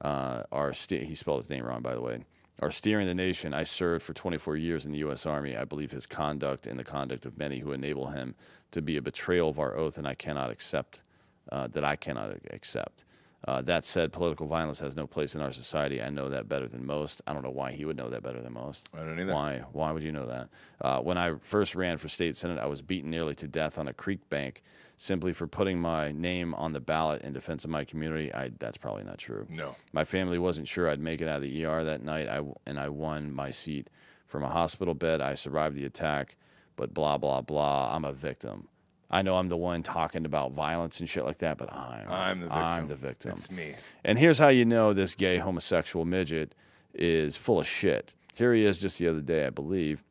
he spelled his name wrong, by the way, are steering the nation. I served for 24 years in the U.S. Army. I believe his conduct and the conduct of many who enable him to be a betrayal of our oath, and I cannot accept. That said, political violence has no place in our society. I know that better than most. I don't know why he would know that better than most. I don't either. Why would you know that? When I first ran for state senate, I was beaten nearly to death on a creek bank simply for putting my name on the ballot in defense of my community. That's probably not true. No. My family wasn't sure I'd make it out of the ER that night, and I won my seat from a hospital bed. I survived the attack, but blah, blah, blah. I'm a victim. I know I'm the one talking about violence and shit like that, but I'm the victim. It's me. And here's how you know this gay homosexual midget is full of shit. Here he is just the other day, I believe,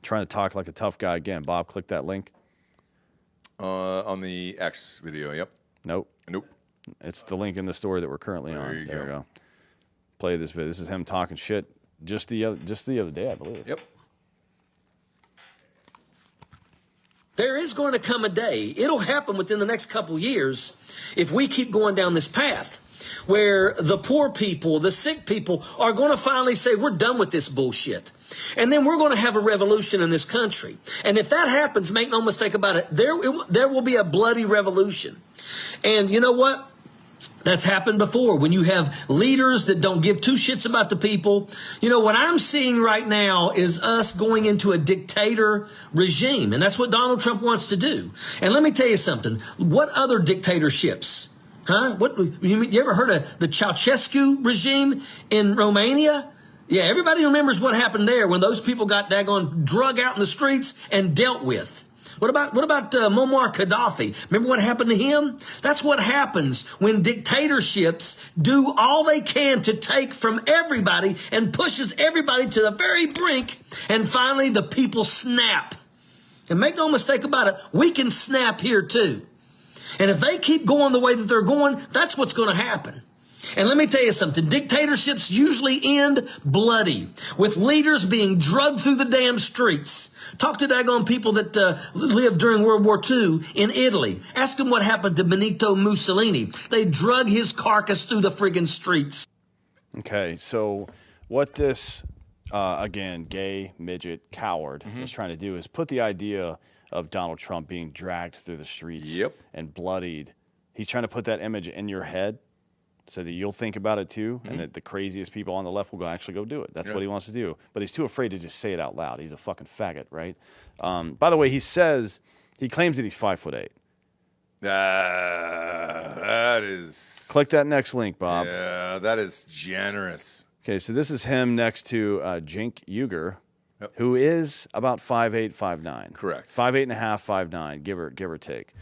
trying to talk like a tough guy again. Bob, click that link. On the X video, yep. Nope. It's the link in the story that we're currently on. There you go. Play this video. This is him talking shit just the other day, I believe. Yep. There is going to come a day, it'll happen within the next couple years, if we keep going down this path, where the poor people, the sick people are going to finally say, we're done with this bullshit. And then we're going to have a revolution in this country. And if that happens, make no mistake about it, there will be a bloody revolution. And you know what? That's happened before when you have leaders that don't give two shits about the people. You know, what I'm seeing right now is us going into a dictator regime. And that's what Donald Trump wants to do. And let me tell you something. What other dictatorships? Huh? You ever heard of the Ceausescu regime in Romania? Yeah, everybody remembers what happened there when those people got daggone drug out in the streets and dealt with. What about Muammar Gaddafi? Remember what happened to him? That's what happens when dictatorships do all they can to take from everybody and pushes everybody to the very brink, and finally the people snap. And make no mistake about it, we can snap here too. And if they keep going the way that they're going, that's what's going to happen. And let me tell you something, dictatorships usually end bloody, with leaders being drugged through the damn streets. Talk to daggone people that lived during World War II in Italy. Ask them what happened to Benito Mussolini. They drug his carcass through the friggin' streets. Okay, so what this, again, gay, midget, coward is trying to do is put the idea of Donald Trump being dragged through the streets and bloodied. He's trying to put that image in your head, so that you'll think about it too, and that the craziest people on the left will actually go do it. That's what he wants to do. But he's too afraid to just say it out loud. He's a fucking faggot, right? By the way, he claims that he's 5'8". That is... Click that next link, Bob. Yeah, that is generous. Okay, so this is him next to Jink Uger, who is about 5'8", 5'9". Correct. 5'8 and a half, 5'9", give or take.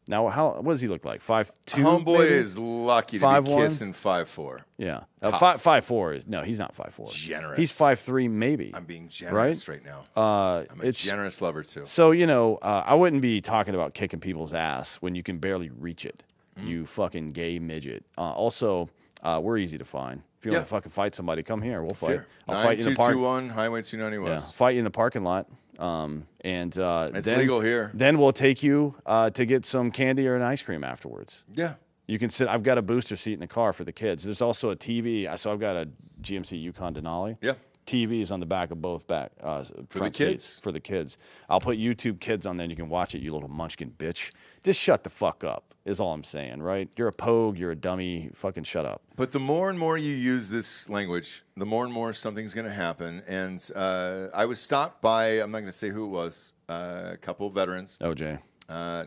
Now, what does he look like? 5'2"? Homeboy maybe? is lucky to 5'1"? be kissing 5'4". Yeah. 5'4" is... No, he's not 5'4". Generous. He's 5'3", maybe. I'm being generous right now. I'm a generous lover, too. So, you know, I wouldn't be talking about kicking people's ass when you can barely reach it, you fucking gay midget. Also, we're easy to find. If you want to fucking fight somebody, come here. We'll fight. I'll fight you in the park. 9221 Highway 290 West. Yeah, fight you in the parking lot. It's then, legal here. Then we'll take you to get some candy or an ice cream afterwards. Yeah. You can sit. I've got a booster seat in the car for the kids. There's also a TV. So I've got a GMC Yukon Denali. Yeah. TVs on the back of both front seats for the kids. I'll put YouTube Kids on there and you can watch it, you little munchkin bitch. Just shut the fuck up is all I'm saying, right? You're a pogue, you're a dummy, fucking shut up. But the more and more you use this language, the more and more something's going to happen. And I was stopped by, I'm not going to say who it was, a couple of veterans. OJ.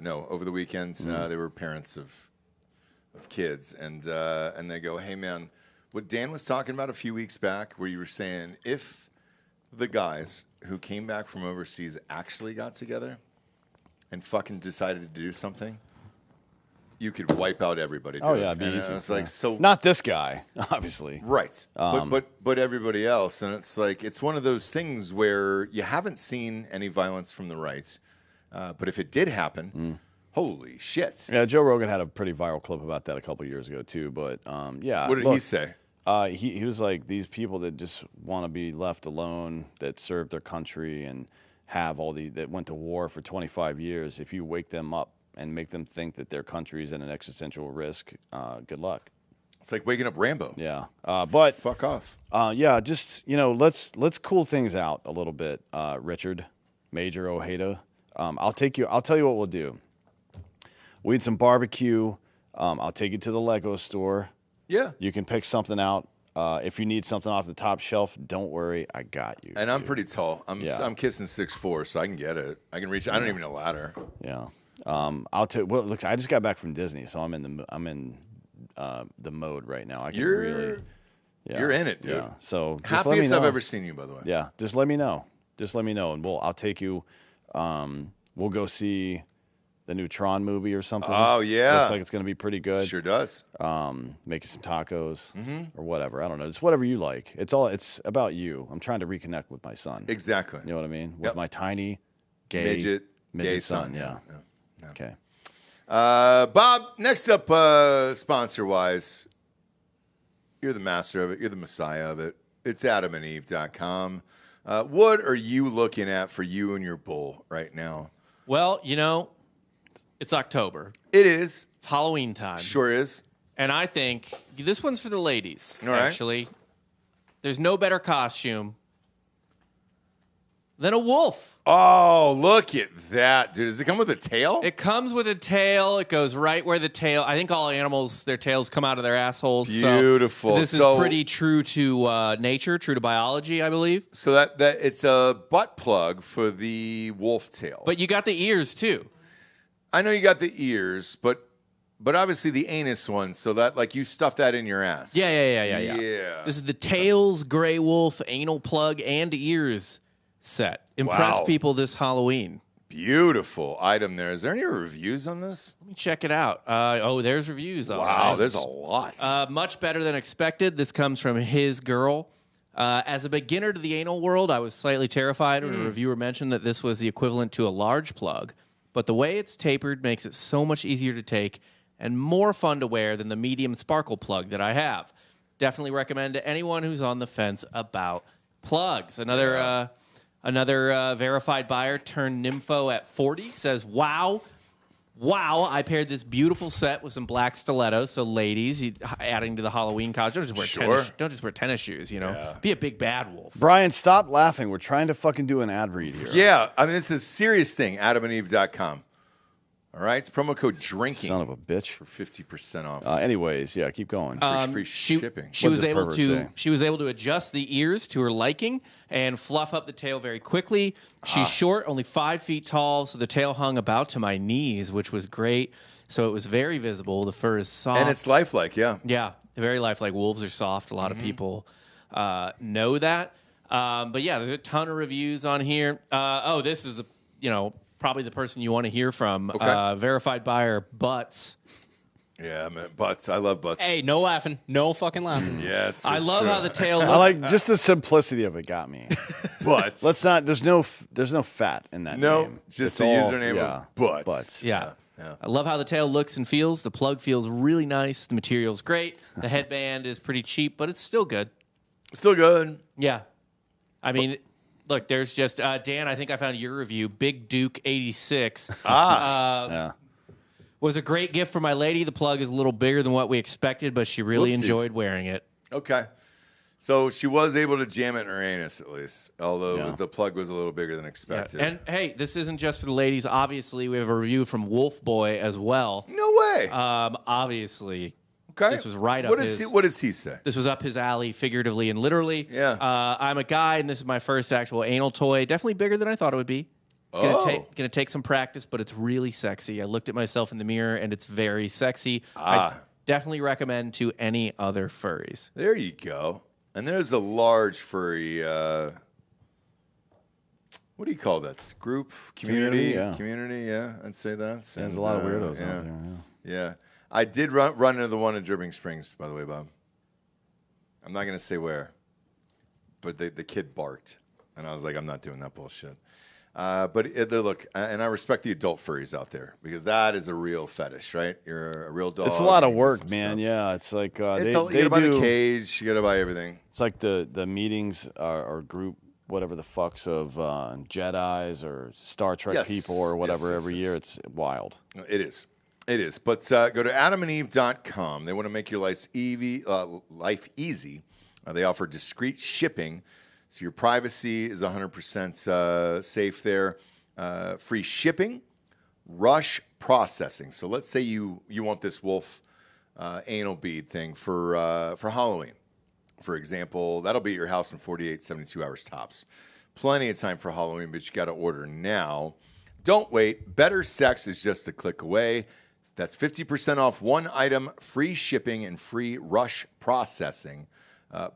No, over the weekends, they were parents of kids. And they go, hey, man, what Dan was talking about a few weeks back, where you were saying if the guys who came back from overseas actually got together and fucking decided to do something, you could wipe out everybody. Oh, yeah, it'd be easy. It's like, so not this guy, obviously. Right. But everybody else. And it's like, it's one of those things where you haven't seen any violence from the right. But if it did happen, holy shit. Yeah, Joe Rogan had a pretty viral clip about that a couple of years ago, too. But, yeah. What did he say? He was like, these people that just want to be left alone, that served their country and have that went to war for 25 years, if you wake them up and make them think that their country is at an existential risk, good luck. It's like waking up Rambo. Yeah. But fuck off. Yeah, just, let's cool things out a little bit, Richard, Major Ojeda. I'll tell you what we'll do. We need some barbecue. I'll take you to the Lego store. Yeah. You can pick something out. If you need something off the top shelf, don't worry, I got you. And I'm pretty tall. I'm kissing 6'4", so I can get it. I can reach it. I don't even need a ladder. Yeah. I'll tell. Well, look, I just got back from Disney, so I'm in the mode right now. I can You're in it, dude. Yeah. So just let me happiest know. I've ever seen you, by the way. Yeah. Just let me know. And I'll take you. We'll go see the new Tron movie or something. Oh yeah. Looks like it's going to be pretty good. Sure does. Make you some tacos or whatever. I don't know. It's whatever you like. It's about you. I'm trying to reconnect with my son. Exactly. You know what I mean? With my tiny midget son. Yeah. Okay. Bob, next up, sponsor-wise, you're the master of it. You're the messiah of it. It's adamandeve.com. What are you looking at for you and your bull right now? Well, it's October. It is. It's Halloween time. Sure is. And I think this one's for the ladies, All right. actually. There's no better costume than a wolf. Oh, look at that, dude. Does it come with a tail? It comes with a tail. It goes right where the tail. I think all animals, their tails come out of their assholes. Beautiful. So this is pretty true to nature, true to biology, I believe. So that it's a butt plug for the wolf tail. But you got the ears too. I know you got the ears, but obviously the anus one, so that like you stuff that in your ass. Yeah. This is the tails, gray wolf, anal plug, and ears set. Impress people this Halloween. Beautiful item there. Is there any reviews on this? Let me check it out. There's reviews. Wow, there's a lot. Much better than expected. This comes from his girl. As a beginner to the anal world, I was slightly terrified when a reviewer mentioned that this was the equivalent to a large plug. But the way it's tapered makes it so much easier to take and more fun to wear than the medium sparkle plug that I have. Definitely recommend to anyone who's on the fence about plugs. Another verified buyer turned nympho at 40 says, wow, I paired this beautiful set with some black stilettos. So ladies, adding to the Halloween costume, don't just wear tennis shoes, Be a big bad wolf. Brian, stop laughing. We're trying to fucking do an ad read here. Yeah, I mean, this is a serious thing. AdamandEve.com. All right, it's promo code DRINKIN. Son of a bitch. For 50% off. Anyways, yeah, keep going. Free shipping. She was able to adjust the ears to her liking and fluff up the tail very quickly. She's short, only 5 feet tall, so the tail hung about to my knees, which was great. So it was very visible. The fur is soft. And it's lifelike, yeah. Yeah, very lifelike. Wolves are soft. A lot of people know that. But yeah, there's a ton of reviews on here. This is probably the person you want to hear from. Okay. Verified buyer, Butts. Yeah, man, butts. I love butts. Hey, no laughing. No fucking laughing. Yeah, it's I love true. how the tail looks. I like just the simplicity of it got me. Butts. Let's not. There's no fat in that name. Just It's the all- username of butts. Butts. Yeah. I love how the tail looks and feels. The plug feels really nice. The material's great. The headband is pretty cheap, but it's still good. Still good. Yeah. I mean, look, there's just Dan, I think I found your review. Big Duke 86. Yeah. Was a great gift for my lady. The plug is a little bigger than what we expected, but she really Whoopsies. enjoyed wearing it. Okay. So she was able to jam it in her anus at least, although Yeah. the plug was a little bigger than expected. And hey, this isn't just for the ladies. Obviously, we have a review from Wolf Boy as well. No way. Obviously, okay. this was right up what his. What does he say? This was up his alley, figuratively and literally. Yeah. I'm a guy, and this is my first actual anal toy. Definitely bigger than I thought it would be. It's gonna take some practice, but it's really sexy. I looked at myself in the mirror, and it's very sexy. I definitely recommend to any other furries. There you go. And there's a large furry. What do you call that? Group, community, yeah. I'd say that. There's a lot of weirdos out there. Yeah, I did run into the one in Dripping Springs, by the way, Bob. I'm not gonna say where, but the kid barked, and I was like, I'm not doing that bullshit. But look, and I respect the adult furries out there because that is a real fetish, right? You're a real dog. It's a lot of you do work, some man. stuff. Yeah, it's like You gotta buy the cage. You gotta buy everything. It's like the meetings are group whatever the fucks of Jedis or Star Trek people or whatever every year. It's wild. It is. It is. But go to adamandeve.com. They want to make your life easy. They offer discreet shipping. So your privacy is 100% safe there. Free shipping, rush processing. So let's say you want this wolf anal bead thing for Halloween, for example. That'll be at your house in 48, 72 hours tops. Plenty of time for Halloween, but you got to order now. Don't wait. Better sex is just a click away. That's 50% off one item, free shipping, and free rush processing.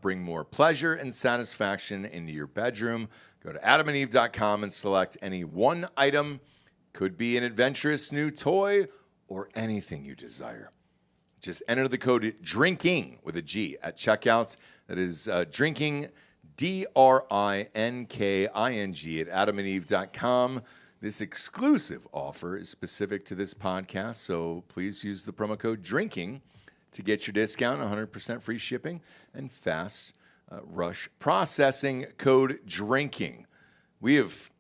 Bring more pleasure and satisfaction into your bedroom. Go to adamandeve.com and select any one item. Could be an adventurous new toy or anything you desire. Just enter the code DRINKING with a G at checkout. That is drinking, DRINKING at adamandeve.com. This exclusive offer is specific to this podcast, so please use the promo code DRINKING to get your discount, 100% free shipping, and fast rush processing. Code DRINKING. We have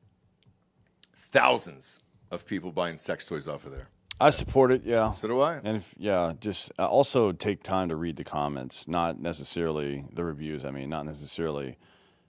thousands of people buying sex toys off of there. I support it, yeah. So do I. And just also take time to read the comments, not necessarily the reviews. I mean, not necessarily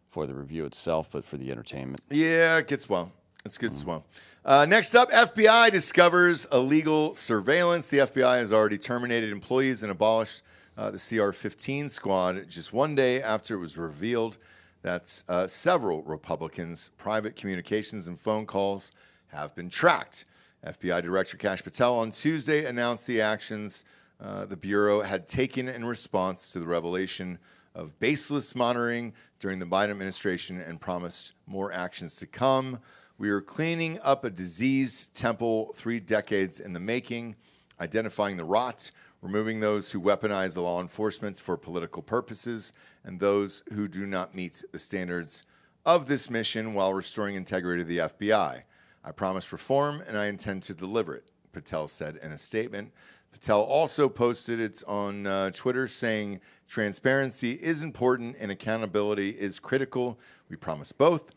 for the review itself, but for the entertainment. Yeah, it gets well. It's good as well. Next up, FBI discovers illegal surveillance. The FBI has already terminated employees and abolished the CR-15 squad just one day after it was revealed that several Republicans' private communications and phone calls have been tracked. FBI Director Kash Patel on Tuesday announced the actions the Bureau had taken in response to the revelation of baseless monitoring during the Biden administration and promised more actions to come. We are cleaning up a diseased temple 3 decades in the making, identifying the rot, removing those who weaponize the law enforcement for political purposes, and those who do not meet the standards of this mission while restoring integrity to the FBI. I promise reform, and I intend to deliver it, Patel said in a statement. Patel also posted it on Twitter saying, transparency is important and accountability is critical. We promise both.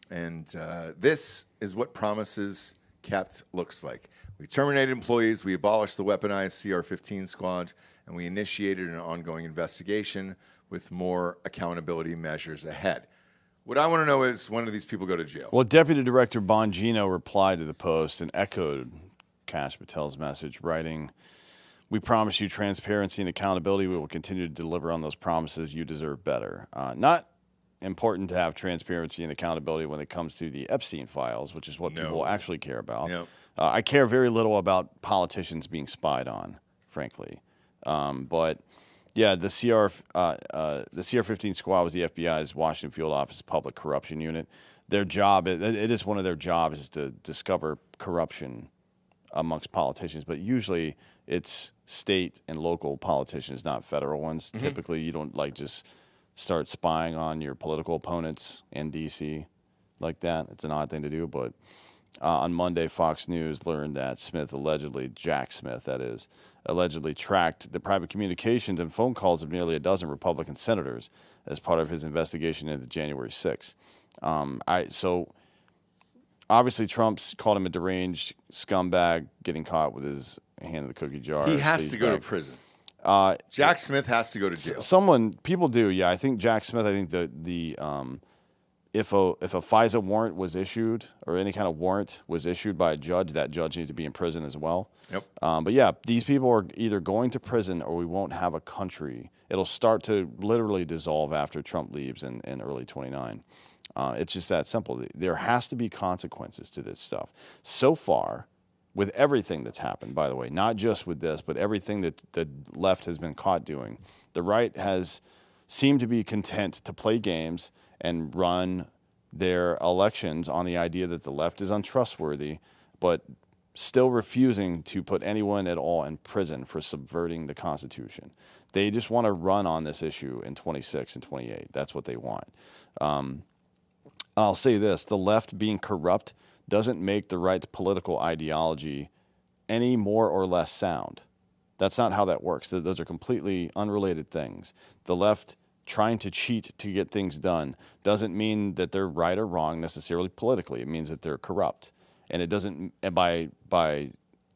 And this is what promises kept looks like. We terminated employees, we abolished the weaponized CR-15 squad, and we initiated an ongoing investigation with more accountability measures ahead. What I want to know is, when do these people go to jail? Well, Deputy Director Bongino replied to the post and echoed Kash Patel's message, writing, "We promise you transparency and accountability. We will continue to deliver on those promises. You deserve better." Not important to have transparency and accountability when it comes to the Epstein files, which is what people actually care about. Yep. I care very little about politicians being spied on, frankly. But yeah, the CR-15 squad was the FBI's Washington Field Office Public Corruption Unit. Their job, it is one of their jobs, is to discover corruption amongst politicians. But usually it's state and local politicians, not federal ones. Mm-hmm. Typically, you don't just start spying on your political opponents in D.C. like that. It's an odd thing to do, but on Monday, Fox News learned that Jack Smith, that is, allegedly tracked the private communications and phone calls of nearly a dozen Republican senators as part of his investigation into January 6th. So obviously Trump's called him a deranged scumbag getting caught with his hand in the cookie jar. He has to go to prison. Jack Smith has to go to jail. People do, yeah. I think Jack Smith. I think if a FISA warrant was issued or any kind of warrant was issued by a judge, that judge needs to be in prison as well. Yep. But yeah, these people are either going to prison or we won't have a country. It'll start to literally dissolve after Trump leaves in early 29. It's just that simple. There has to be consequences to this stuff. So far, with everything that's happened, by the way, not just with this, but everything that the left has been caught doing, the right has seemed to be content to play games and run their elections on the idea that the left is untrustworthy, but still refusing to put anyone at all in prison for subverting the Constitution. They just want to run on this issue in 26 and 28. That's what they want. I'll say this, the left being corrupt doesn't make the right's political ideology any more or less sound. That's not how that works. Those are completely unrelated things. The left trying to cheat to get things done doesn't mean that they're right or wrong necessarily politically. It means that they're corrupt. And it doesn't,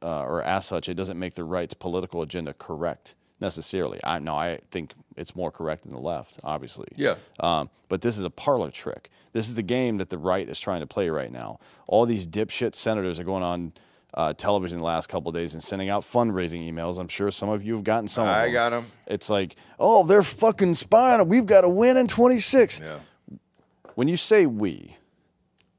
or as such, it doesn't make the right's political agenda correct necessarily. I think it's more correct than the left, obviously. Yeah. But this is a parlor trick. This is the game that the right is trying to play right now. All these dipshit senators are going on television the last couple of days and sending out fundraising emails. I'm sure some of you have gotten some of them. I got them. It's like, oh, they're fucking spying. We've got to win in 26. Yeah. When you say we,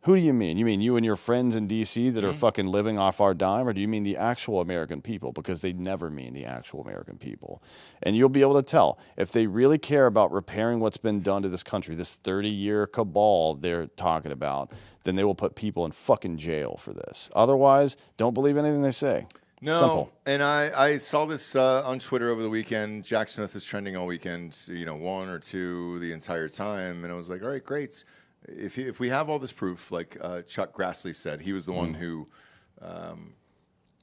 who do you mean? You mean you and your friends in D.C. that are fucking living off our dime, or do you mean the actual American people? Because they never mean the actual American people. And you'll be able to tell. If they really care about repairing what's been done to this country, this 30-year cabal they're talking about, then they will put people in fucking jail for this. Otherwise, don't believe anything they say. No, Simple. And I saw this on Twitter over the weekend. Jack Smith was trending all weekend, one or two the entire time. And I was like, all right, great. If we have all this proof, like Chuck Grassley said, he was the one who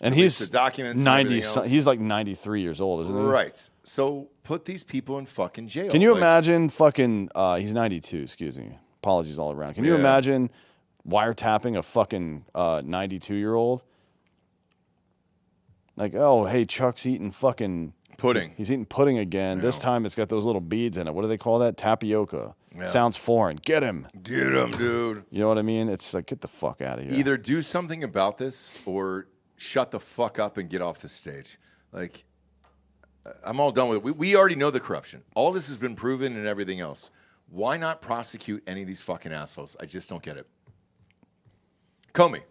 and he's the documents 90. He's like 93 years old, isn't he? Right. So put these people in fucking jail. Can you imagine fucking? He's 92. Excuse me. Apologies all around. Can you imagine wiretapping a fucking 92-year-old? Like, oh, hey, Chuck's eating fucking pudding. He's eating pudding again. This time it's got those little beads in it. What do they call that? Tapioca. Yeah. Sounds foreign. Get him. Get him, dude. You know what I mean? It's like, get the fuck out of here. Either do something about this or shut the fuck up and get off the stage. Like, I'm all done with it. We already know the corruption. All this has been proven and everything else. Why not prosecute any of these fucking assholes? I just don't get it. Comey,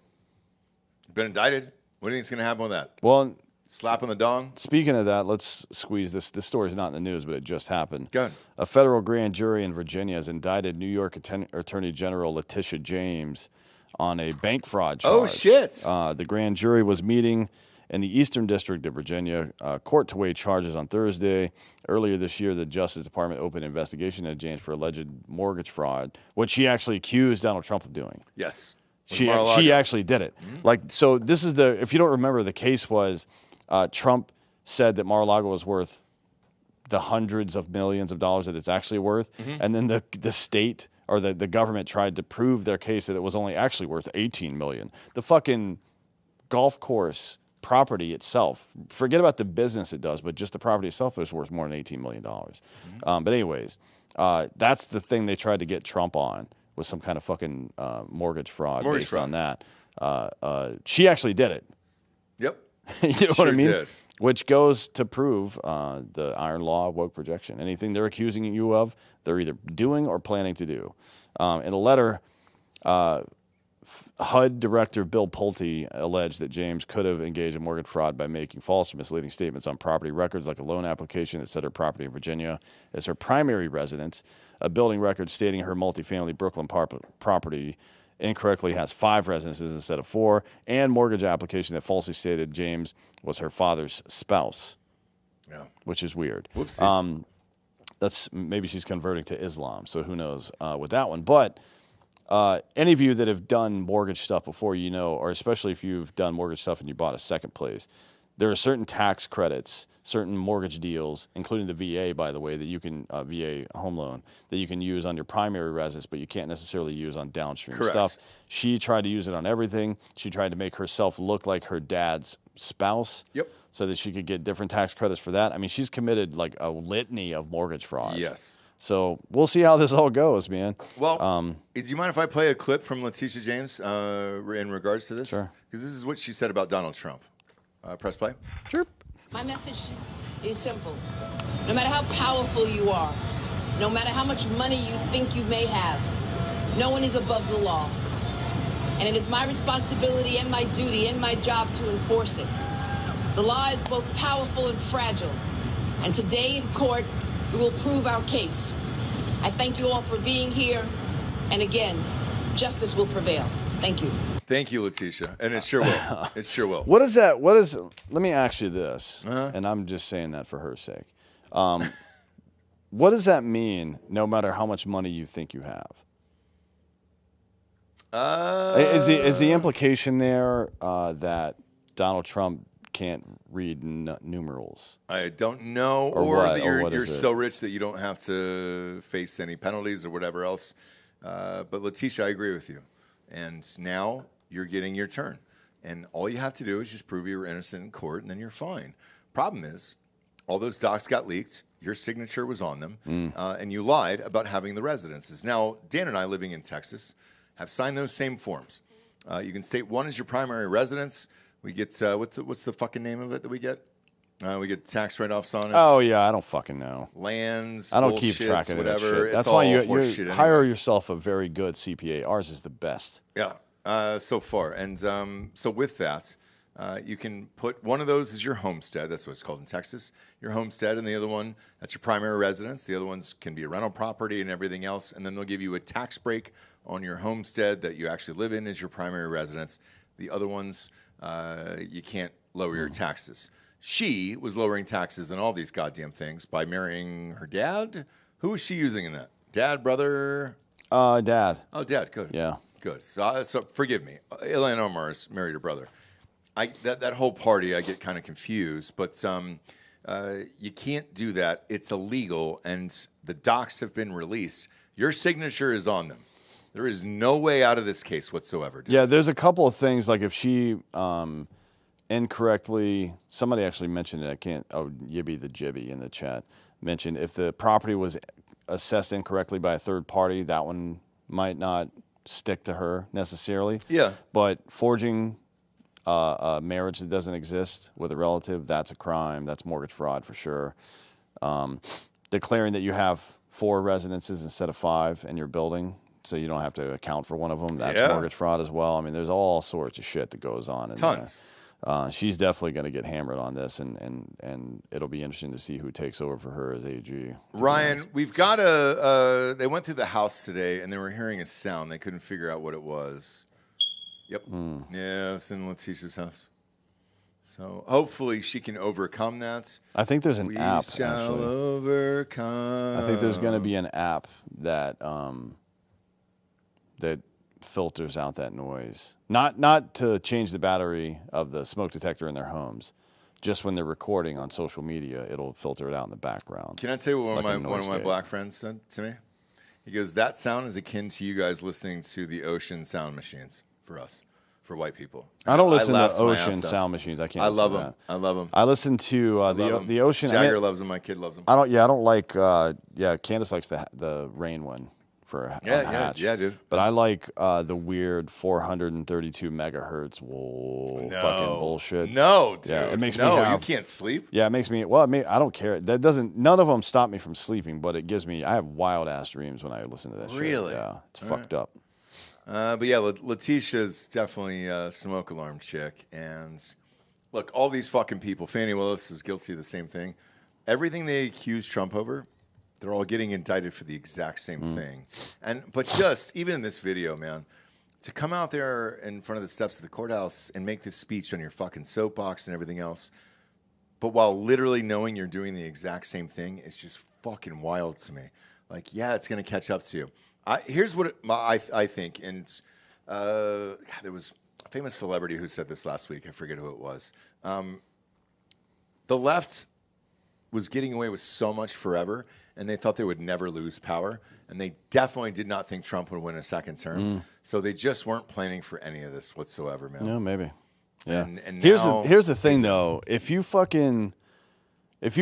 been indicted. What do you think's going to happen with that? Well, slap on the dong? Speaking of that, let's squeeze this. This story's not in the news, but it just happened. Go ahead. A federal grand jury in Virginia has indicted New York Attorney General Leticia James on a bank fraud charge. Oh, shit. The grand jury was meeting in the Eastern District of Virginia court to weigh charges on Thursday. Earlier this year, the Justice Department opened an investigation into James for alleged mortgage fraud, which she actually accused Donald Trump of doing. Yes. She actually did it. Like, so this is if you don't remember, the case was Trump said that Mar-a-Lago was worth the hundreds of millions of dollars that it's actually worth. And then the state or the government tried to prove their case that it was only actually worth $18 million. The fucking golf course property itself, forget about the business it does, but just the property itself is worth more than $18 million. But anyways, that's the thing they tried to get Trump on, was some kind of fucking mortgage fraud based on that. She actually did it. Yep. You know what I mean? Did. Which goes to prove the iron law of woke projection. Anything they're accusing you of, they're either doing or planning to do. In a letter, HUD Director Bill Pulte alleged that James could have engaged in mortgage fraud by making false or misleading statements on property records, like a loan application that said her property in Virginia is her primary residence, a building record stating her multifamily Brooklyn property incorrectly has 5 residences instead of 4, and mortgage application that falsely stated James was her father's spouse. Yeah. Which is weird. Whoopsies. That's maybe she's converting to Islam, so who knows with that one. But any of you that have done mortgage stuff before, or especially if you've done mortgage stuff and you bought a second place, there are certain tax credits, certain mortgage deals, including the VA, by the way, that you can VA home loan that you can use on your primary residence, but you can't necessarily use on downstream stuff. She tried to use it on everything. She tried to make herself look like her dad's spouse. Yep. So that she could get different tax credits for that. I mean, she's committed like a litany of mortgage frauds. Yes. So we'll see how this all goes, man. Well, do you mind if I play a clip from Leticia James in regards to this? Sure. Because this is what she said about Donald Trump. Press play. Sure. My message is simple. No matter how powerful you are, no matter how much money you think you may have, no one is above the law. And it is my responsibility and my duty and my job to enforce it. The law is both powerful and fragile. And today in court, we will prove our case. I thank you all for being here. And again, justice will prevail. Thank you. Thank you, Leticia. And it sure will. It sure will. What is that? Let me ask you this, and I'm just saying that for her sake. What does that mean, no matter how much money you think you have? Is the implication there that Donald Trump can't read numerals? I don't know. Or that you're so rich that you don't have to face any penalties or whatever else. But Leticia, I agree with you. And now you're getting your turn. And all you have to do is just prove you were innocent in court, and then you're fine. Problem is, all those docs got leaked. Your signature was on them. And you lied about having the residences. Now, Dan and I, living in Texas, have signed those same forms. You can state one as your primary residence. We get, what's the fucking name of it that we get? We get tax write-offs on it. Oh, yeah, I don't fucking know. Lands, I don't keep track of whatever. That shit. That's why you hire yourself a very good CPA. Ours is the best. Yeah, so far. And so with that, you can put one of those as your homestead. That's what it's called in Texas. Your homestead, and the other one, that's your primary residence. The other ones can be a rental property and everything else. And then they'll give you a tax break on your homestead that you actually live in as your primary residence. The other ones, you can't lower your taxes. She was lowering taxes on all these goddamn things by marrying her dad. Who was she using in that? Dad, brother? Dad. Oh, dad. Good. Yeah. Good. So forgive me. Ilhan Omar's married her brother. That whole party, I get kind of confused. But you can't do that. It's illegal, and the docs have been released. Your signature is on them. There is no way out of this case whatsoever. Yeah, there's a couple of things, like if she incorrectly, somebody actually mentioned it, Yibby the Jibby in the chat, mentioned if the property was assessed incorrectly by a third party, that one might not stick to her necessarily. Yeah. But forging a marriage that doesn't exist with a relative, that's a crime. That's mortgage fraud for sure. Declaring that you have 4 residences instead of 5 in your building, so you don't have to account for one of them, that's mortgage fraud as well. I mean, there's all sorts of shit that goes on. Tons. She's definitely going to get hammered on this, and it'll be interesting to see who takes over for her as AG. Ryan, we've got they went through the house today, and they were hearing a sound. They couldn't figure out what it was. Yep. Yeah, it's in Leticia's house. So hopefully she can overcome that. I think there's an app, We shall actually. overcome. I think there's going to be an app that that filters out that noise. Not to change the battery of the smoke detector in their homes. Just when they're recording on social media, it'll filter it out in the background. Can I tell you what like one of my black friends said to me? He goes, that sound is akin to you guys listening to the ocean sound machines for us, for white people. I don't listen to laughed my ass ocean off. sound machines. I can't. I listen love to them. that. I love them. I listen to love the ocean. Jagger loves them. My kid loves them. I don't like. Candace likes the rain one for Hatch. Yeah, dude. But I like the weird 432 megahertz. Whoa, fucking bullshit. No, dude. Yeah, it makes me. You can't sleep. Yeah, it makes me. Well, I don't care. That doesn't. None of them stop me from sleeping, but it gives me. I have wild ass dreams when I listen to that shit. Really? Yeah, it's fucked up. But yeah, Leticia's definitely a smoke alarm chick. And look, all these fucking people, Fani Willis is guilty of the same thing. Everything they accuse Trump over, they're all getting indicted for the exact same thing. But just, even in this video, man, to come out there in front of the steps of the courthouse and make this speech on your fucking soapbox and everything else, but while literally knowing you're doing the exact same thing, it's just fucking wild to me. Like, yeah, it's going to catch up to you. Here's what I think, and there was a famous celebrity who said this last week. I forget who it was. the left was getting away with so much forever, and they thought they would never lose power, and they definitely did not think Trump would win a second term. So they just weren't planning for any of this whatsoever, man. Yeah, maybe. Yeah. And here's now, the thing, though. If you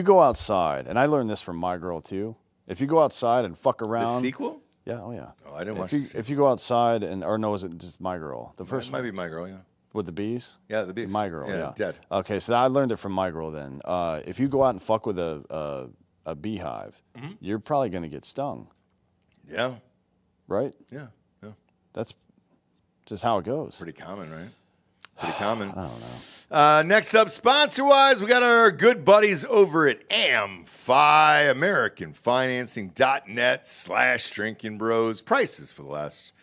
go outside, and I learned this from my girl too. If you go outside and fuck around, the sequel? Yeah, oh yeah. Oh, I didn't watch it. If you go outside or no, is it just My Girl? The first It might be My Girl, yeah. with the bees? Yeah, the bees. My Girl, yeah. Dead. Okay, so I learned it from My Girl then. If you go out and fuck with a beehive, you're probably going to get stung. Yeah. Right? Yeah. That's just how it goes. Pretty common, right? Pretty common. I don't know. Next up, sponsor-wise, we got our good buddies over at AmFi, AmericanFinancing.net/Drinkin Bros. Prices for the last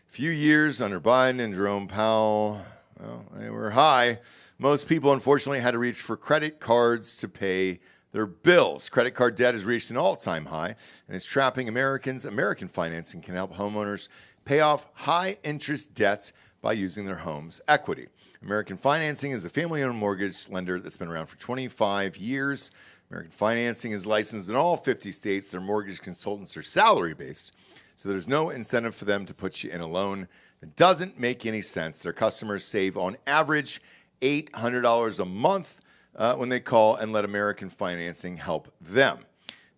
few years under Biden and Jerome Powell, well, they were high. Most people, unfortunately, had to reach for credit cards to pay their bills. Credit card debt has reached an all-time high, and it's trapping Americans. American Financing can help homeowners pay off high-interest debts by using their home's equity. American Financing is a family-owned mortgage lender that's been around for 25 years. American Financing is licensed in all 50 states. Their mortgage consultants are salary-based, so there's no incentive for them to put you in a loan that doesn't make any sense. Their customers save, on average, $800 a month when they call and let American Financing help them.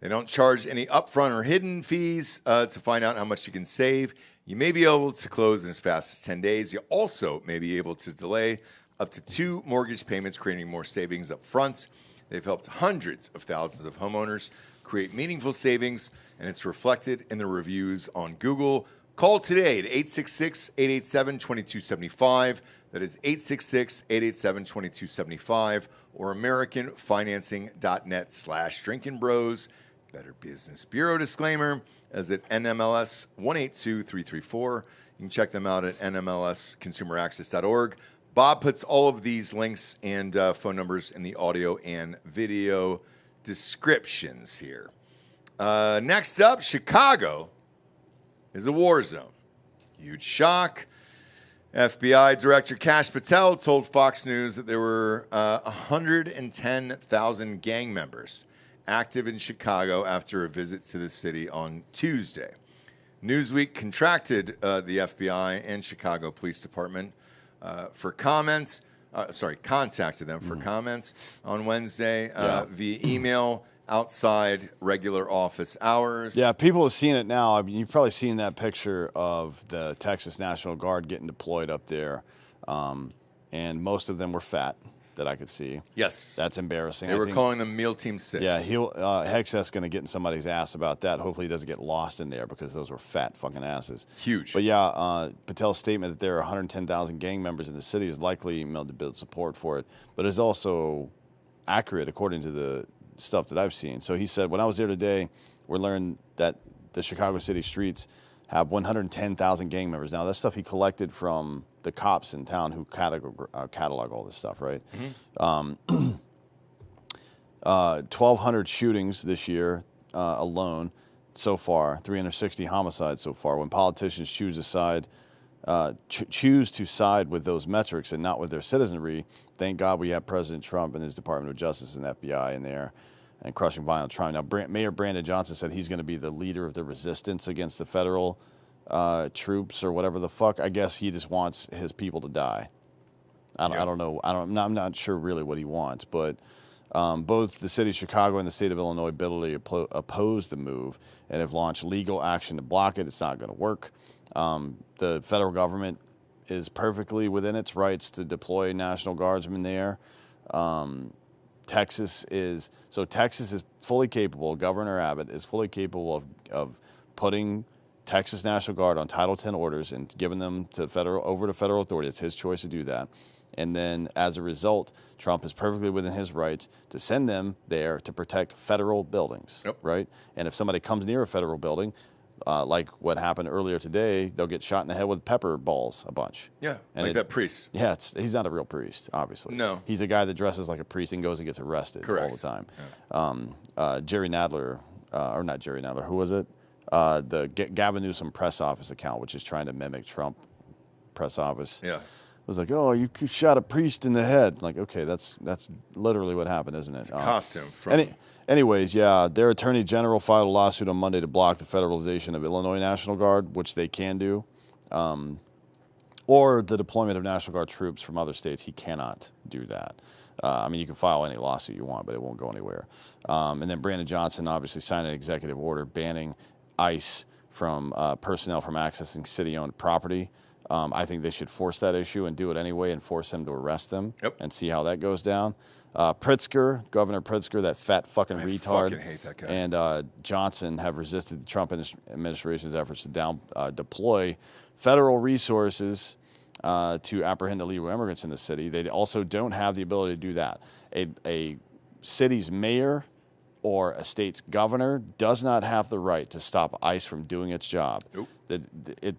They don't charge any upfront or hidden fees to find out how much you can save. You may be able to close in as fast as 10 days. You also may be able to delay up to 2 mortgage payments, creating more savings up front. They've helped hundreds of thousands of homeowners create meaningful savings, and it's reflected in the reviews on Google. Call today at 866-887-2275. That is 866-887-2275 or AmericanFinancing.net/Drinkin Bros. Better Business Bureau disclaimer as at NMLS 182334. You can check them out at nmlsconsumeraccess.org. Bob puts all of these links and phone numbers in the audio and video descriptions here. Next up, Chicago is a war zone. Huge shock. FBI Director Kash Patel told Fox News that there were 110,000 gang members active in Chicago after a visit to the city on Tuesday. Newsweek contacted the FBI and Chicago Police Department for comments. Contacted them for comments on Wednesday via email outside regular office hours. Yeah, people have seen it now. I mean, you've probably seen that picture of the Texas National Guard getting deployed up there, and most of them were fat that I could see. Yes. That's embarrassing. They were calling them Meal Team 6. Yeah, Hex's going to get in somebody's ass about that. Hopefully he doesn't get lost in there because those were fat fucking asses. Huge. But yeah, Patel's statement that there are 110,000 gang members in the city is likely meant to build support for it, but is also accurate according to the stuff that I've seen. So he said, when I was there today, we learned that the Chicago city streets have 110,000 gang members. Now, that's stuff he collected from the cops in town who catalog all this stuff, right? 1,200 shootings this year alone so far, 360 homicides so far. When politicians choose to side with those metrics and not with their citizenry, thank God we have President Trump and his Department of Justice and FBI in there and crushing violent crime. Now, Mayor Brandon Johnson said he's going to be the leader of the resistance against the federal troops or whatever the fuck. I guess he just wants his people to die. I don't know. I'm not sure really what he wants, but both the city of Chicago and the state of Illinois bitterly oppose the move and have launched legal action to block it. It's not going to work. The federal government is perfectly within its rights to deploy National Guardsmen there. Texas is fully capable. Governor Abbott is fully capable of putting Texas National Guard on Title X orders and giving them over to federal authority. It's his choice to do that. And then, as a result, Trump is perfectly within his rights to send them there to protect federal buildings, right? And if somebody comes near a federal building, like what happened earlier today, they'll get shot in the head with pepper balls a bunch. Yeah, and like that priest. Yeah, he's not a real priest, obviously. No. He's a guy that dresses like a priest and goes and gets arrested all the time. Yeah. Jerry Nadler, or not Jerry Nadler, who was it? The Gavin Newsom press office account, which is trying to mimic Trump press office. Yeah. was like, "Oh, you shot a priest in the head." Like, okay, that's literally what happened, isn't it? It's a costume. From anyways, yeah, their attorney general filed a lawsuit on Monday to block the federalization of Illinois National Guard, which they can do, or the deployment of National Guard troops from other states. He cannot do that. I mean, you can file any lawsuit you want, but it won't go anywhere. And then Brandon Johnson obviously signed an executive order banning ICE from personnel from accessing city-owned property. I think they should force that issue and do it anyway and force him to arrest them and see how that goes down. Pritzker, Governor Pritzker, that fat fucking retard, fucking hate that guy. and Johnson have resisted the Trump administration's efforts to deploy federal resources to apprehend illegal immigrants in the city. They also don't have the ability to do that. A city's mayor or a state's governor does not have the right to stop ICE from doing its job. Nope.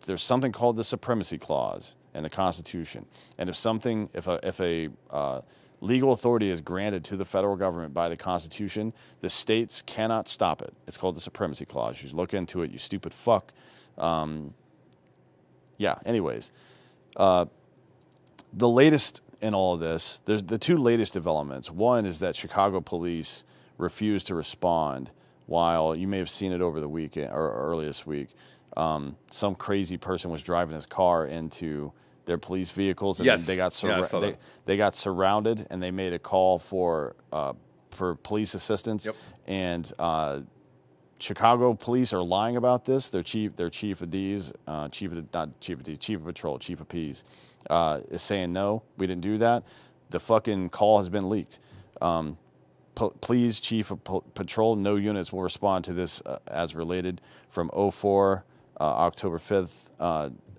There's something called the Supremacy Clause in the Constitution, and if a legal authority is granted to the federal government by the Constitution, the states cannot stop it. It's called the Supremacy Clause. You should look into it, you stupid fuck. Yeah. Anyways, the latest in all of this, there's the two latest developments. One is that Chicago police refused to respond while, you may have seen it over the weekend or early this week, some crazy person was driving his car into their police vehicles, and yes. they got surrounded, and they made a call for police assistance. Yep. And Chicago police are lying about this. Their chief of D's, chief of patrol, chief of P's, is saying no, we didn't do that. The fucking call has been leaked. Please, Chief of Patrol, no units will respond to this as related from 04, October 5th,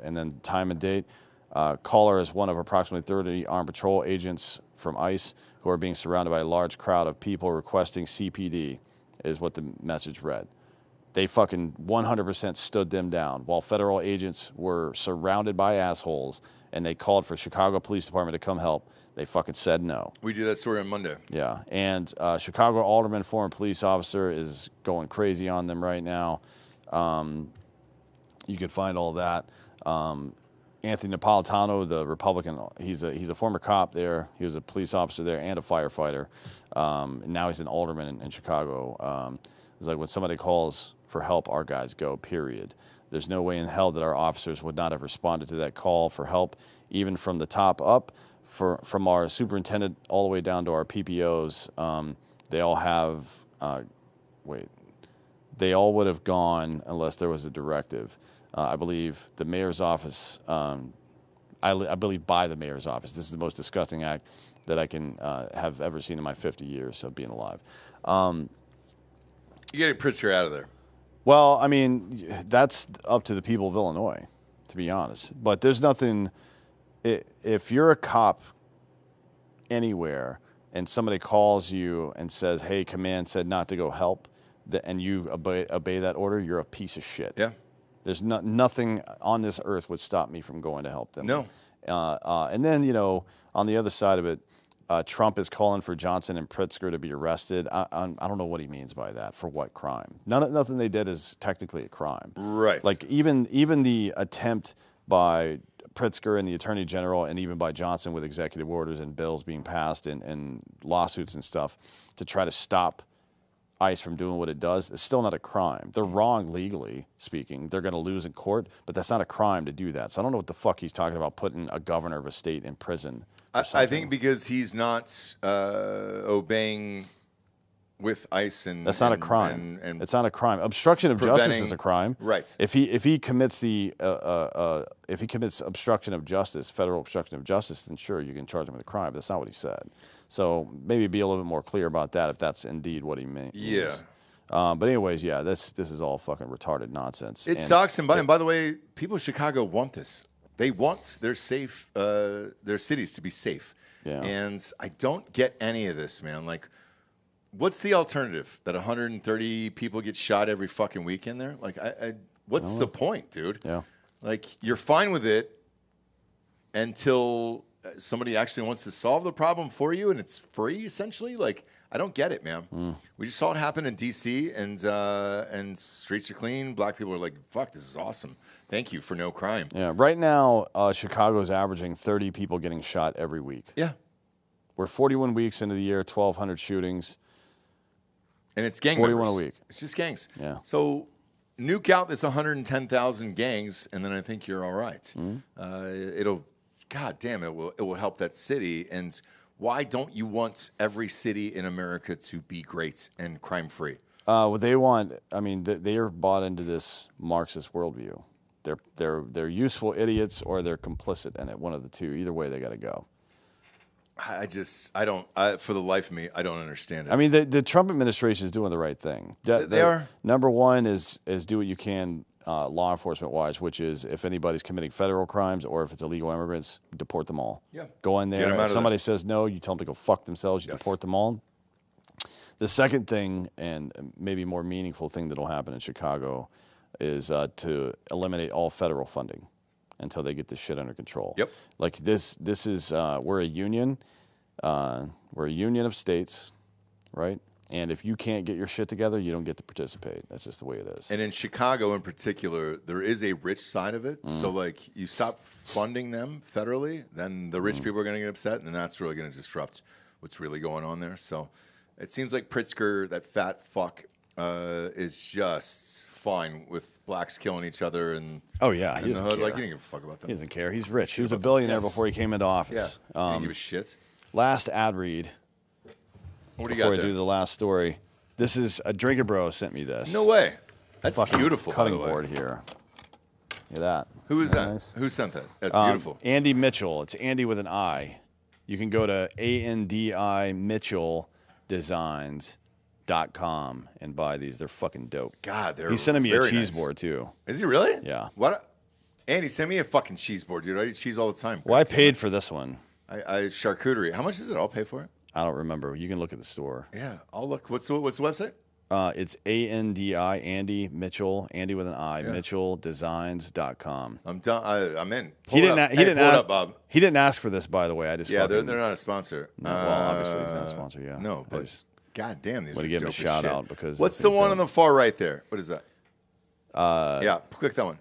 and then time and date. Caller is one of approximately 30 armed patrol agents from ICE who are being surrounded by a large crowd of people requesting CPD, is what the message read. They fucking 100% stood them down while federal agents were surrounded by assholes, and they called for Chicago Police Department to come help. They fucking said no. We did that story on Monday. Yeah, and Chicago alderman, former police officer, is going crazy on them right now. You can find all that. Anthony Napolitano, the Republican, he's a former cop there. He was a police officer there and a firefighter. And now he's an alderman in Chicago. It's like, when somebody calls for help, our guys go, period. There's no way in hell that our officers would not have responded to that call for help, even from the top up. From our superintendent all the way down to our PPOs, they all have, they all would have gone unless there was a directive. I believe the mayor's office, I believe by the mayor's office. This is the most disgusting act that I can have ever seen in my 50 years of being alive. You get Pritzker out of there. Well, I mean, that's up to the people of Illinois, to be honest. But there's nothing. If you're a cop anywhere and somebody calls you and says, "Hey, command said not to go help," and you obey that order, you're a piece of shit. Yeah. There's nothing on this earth would stop me from going to help them. No. And then, on the other side of it, Trump is calling for Johnson and Pritzker to be arrested. I don't know what he means by that. For what crime? Nothing they did is technically a crime. Right. Like even the attempt by Pritzker and the Attorney General, and even by Johnson with executive orders and bills being passed and lawsuits and stuff to try to stop ICE from doing what it does, it's still not a crime. They're wrong legally speaking. They're going to lose in court, but that's not a crime to do that. So I don't know what the fuck he's talking about, putting a governor of a state in prison. I think because he's not obeying with ICE and that's not a crime. And it's not a crime. Obstruction of justice is a crime. Right. If he commits obstruction of justice, federal obstruction of justice, then sure, you can charge him with a crime. But that's not what he said. So maybe be a little bit more clear about that if that's indeed what he means. Yeah. But anyways, yeah, this is all fucking retarded nonsense. It sucks. And by the way, people in Chicago want this. They want their cities to be safe. Yeah. And I don't get any of this, man. Like, what's the alternative? That 130 people get shot every fucking weekend there? Like, what's the point, dude? Yeah. Like, you're fine with it until somebody actually wants to solve the problem for you and it's free, essentially. Like, I don't get it, man. We just saw it happen in D.C. and streets are clean. Black people are like, fuck, this is awesome. Thank you for no crime. Yeah, right now, Chicago's averaging 30 people getting shot every week. Yeah. We're 41 weeks into the year, 1,200 shootings. And it's gang 41 members. a week. It's just gangs. Yeah. So nuke out this 110,000 gangs, and then I think you're all right. It'll, God damn, it will help that city. And why don't you want every city in America to be great and crime-free? What they want, I mean, they are bought into this Marxist worldview. They're useful idiots or they're complicit in it. One of the two. Either way, they got to go. I don't, for the life of me, I don't understand it. I mean, the Trump administration is doing the right thing. They are. Number one is do what you can law enforcement wise, which is if anybody's committing federal crimes or if it's illegal immigrants, deport them all. Yeah. Go in Get 'em there. out If of somebody there. says no, you tell them to go fuck themselves. You deport them all. The second thing, and maybe more meaningful thing that will happen in Chicago, is to eliminate all federal funding until they get this shit under control. Yep. Like this is we're a union. We're a union of states, right? And if you can't get your shit together, you don't get to participate. That's just the way it is. And in Chicago in particular, there is a rich side of it. So, like, you stop funding them federally, then the rich people are going to get upset, and then that's really going to disrupt what's really going on there. So, it seems like Pritzker, that fat fuck, is just fine with blacks killing each other and Oh, yeah, he in the doesn't hood. care. Like, he didn't give a fuck about them. He doesn't care. He's rich. He was a billionaire before he came into office. Yeah, he didn't give a shit. Last ad read. What do you Before got I there? do the last story, this is a Drinkin Bro sent me this. No way. That's Fucking beautiful. by cutting the way. board here. Look at that. Who is Isn't that? nice? Who sent that? That's beautiful. Andy Mitchell. It's Andy with an I. You can go to ANDIMitchellDesigns.com and buy these. They're fucking dope. God, they're He's sending me a very cheese nice. board too. Is he really? Yeah. What? Andy, send me a fucking cheese board, dude. I eat cheese all the time. Well, I God damn paid it. for this one. I charcuterie. How much is it? I'll pay for it. I don't remember. You can look at the store. Yeah, I'll look. What's the website? It's ANDI, Andy Mitchell, Andy with an I, MitchellDesigns.com. I'm done. I'm in. He didn't. Pull it up. He Hey, didn't. pull it Ask, up, Bob. He didn't ask for this, by the way. I just Yeah, they're fucking- not a sponsor. No, well, obviously he's not a sponsor. Yeah. No, I but just god damn, these wanna are give him a dope as shout shit. out because What's this the thing's one dope. on the far right there? What is that? Yeah, click that one.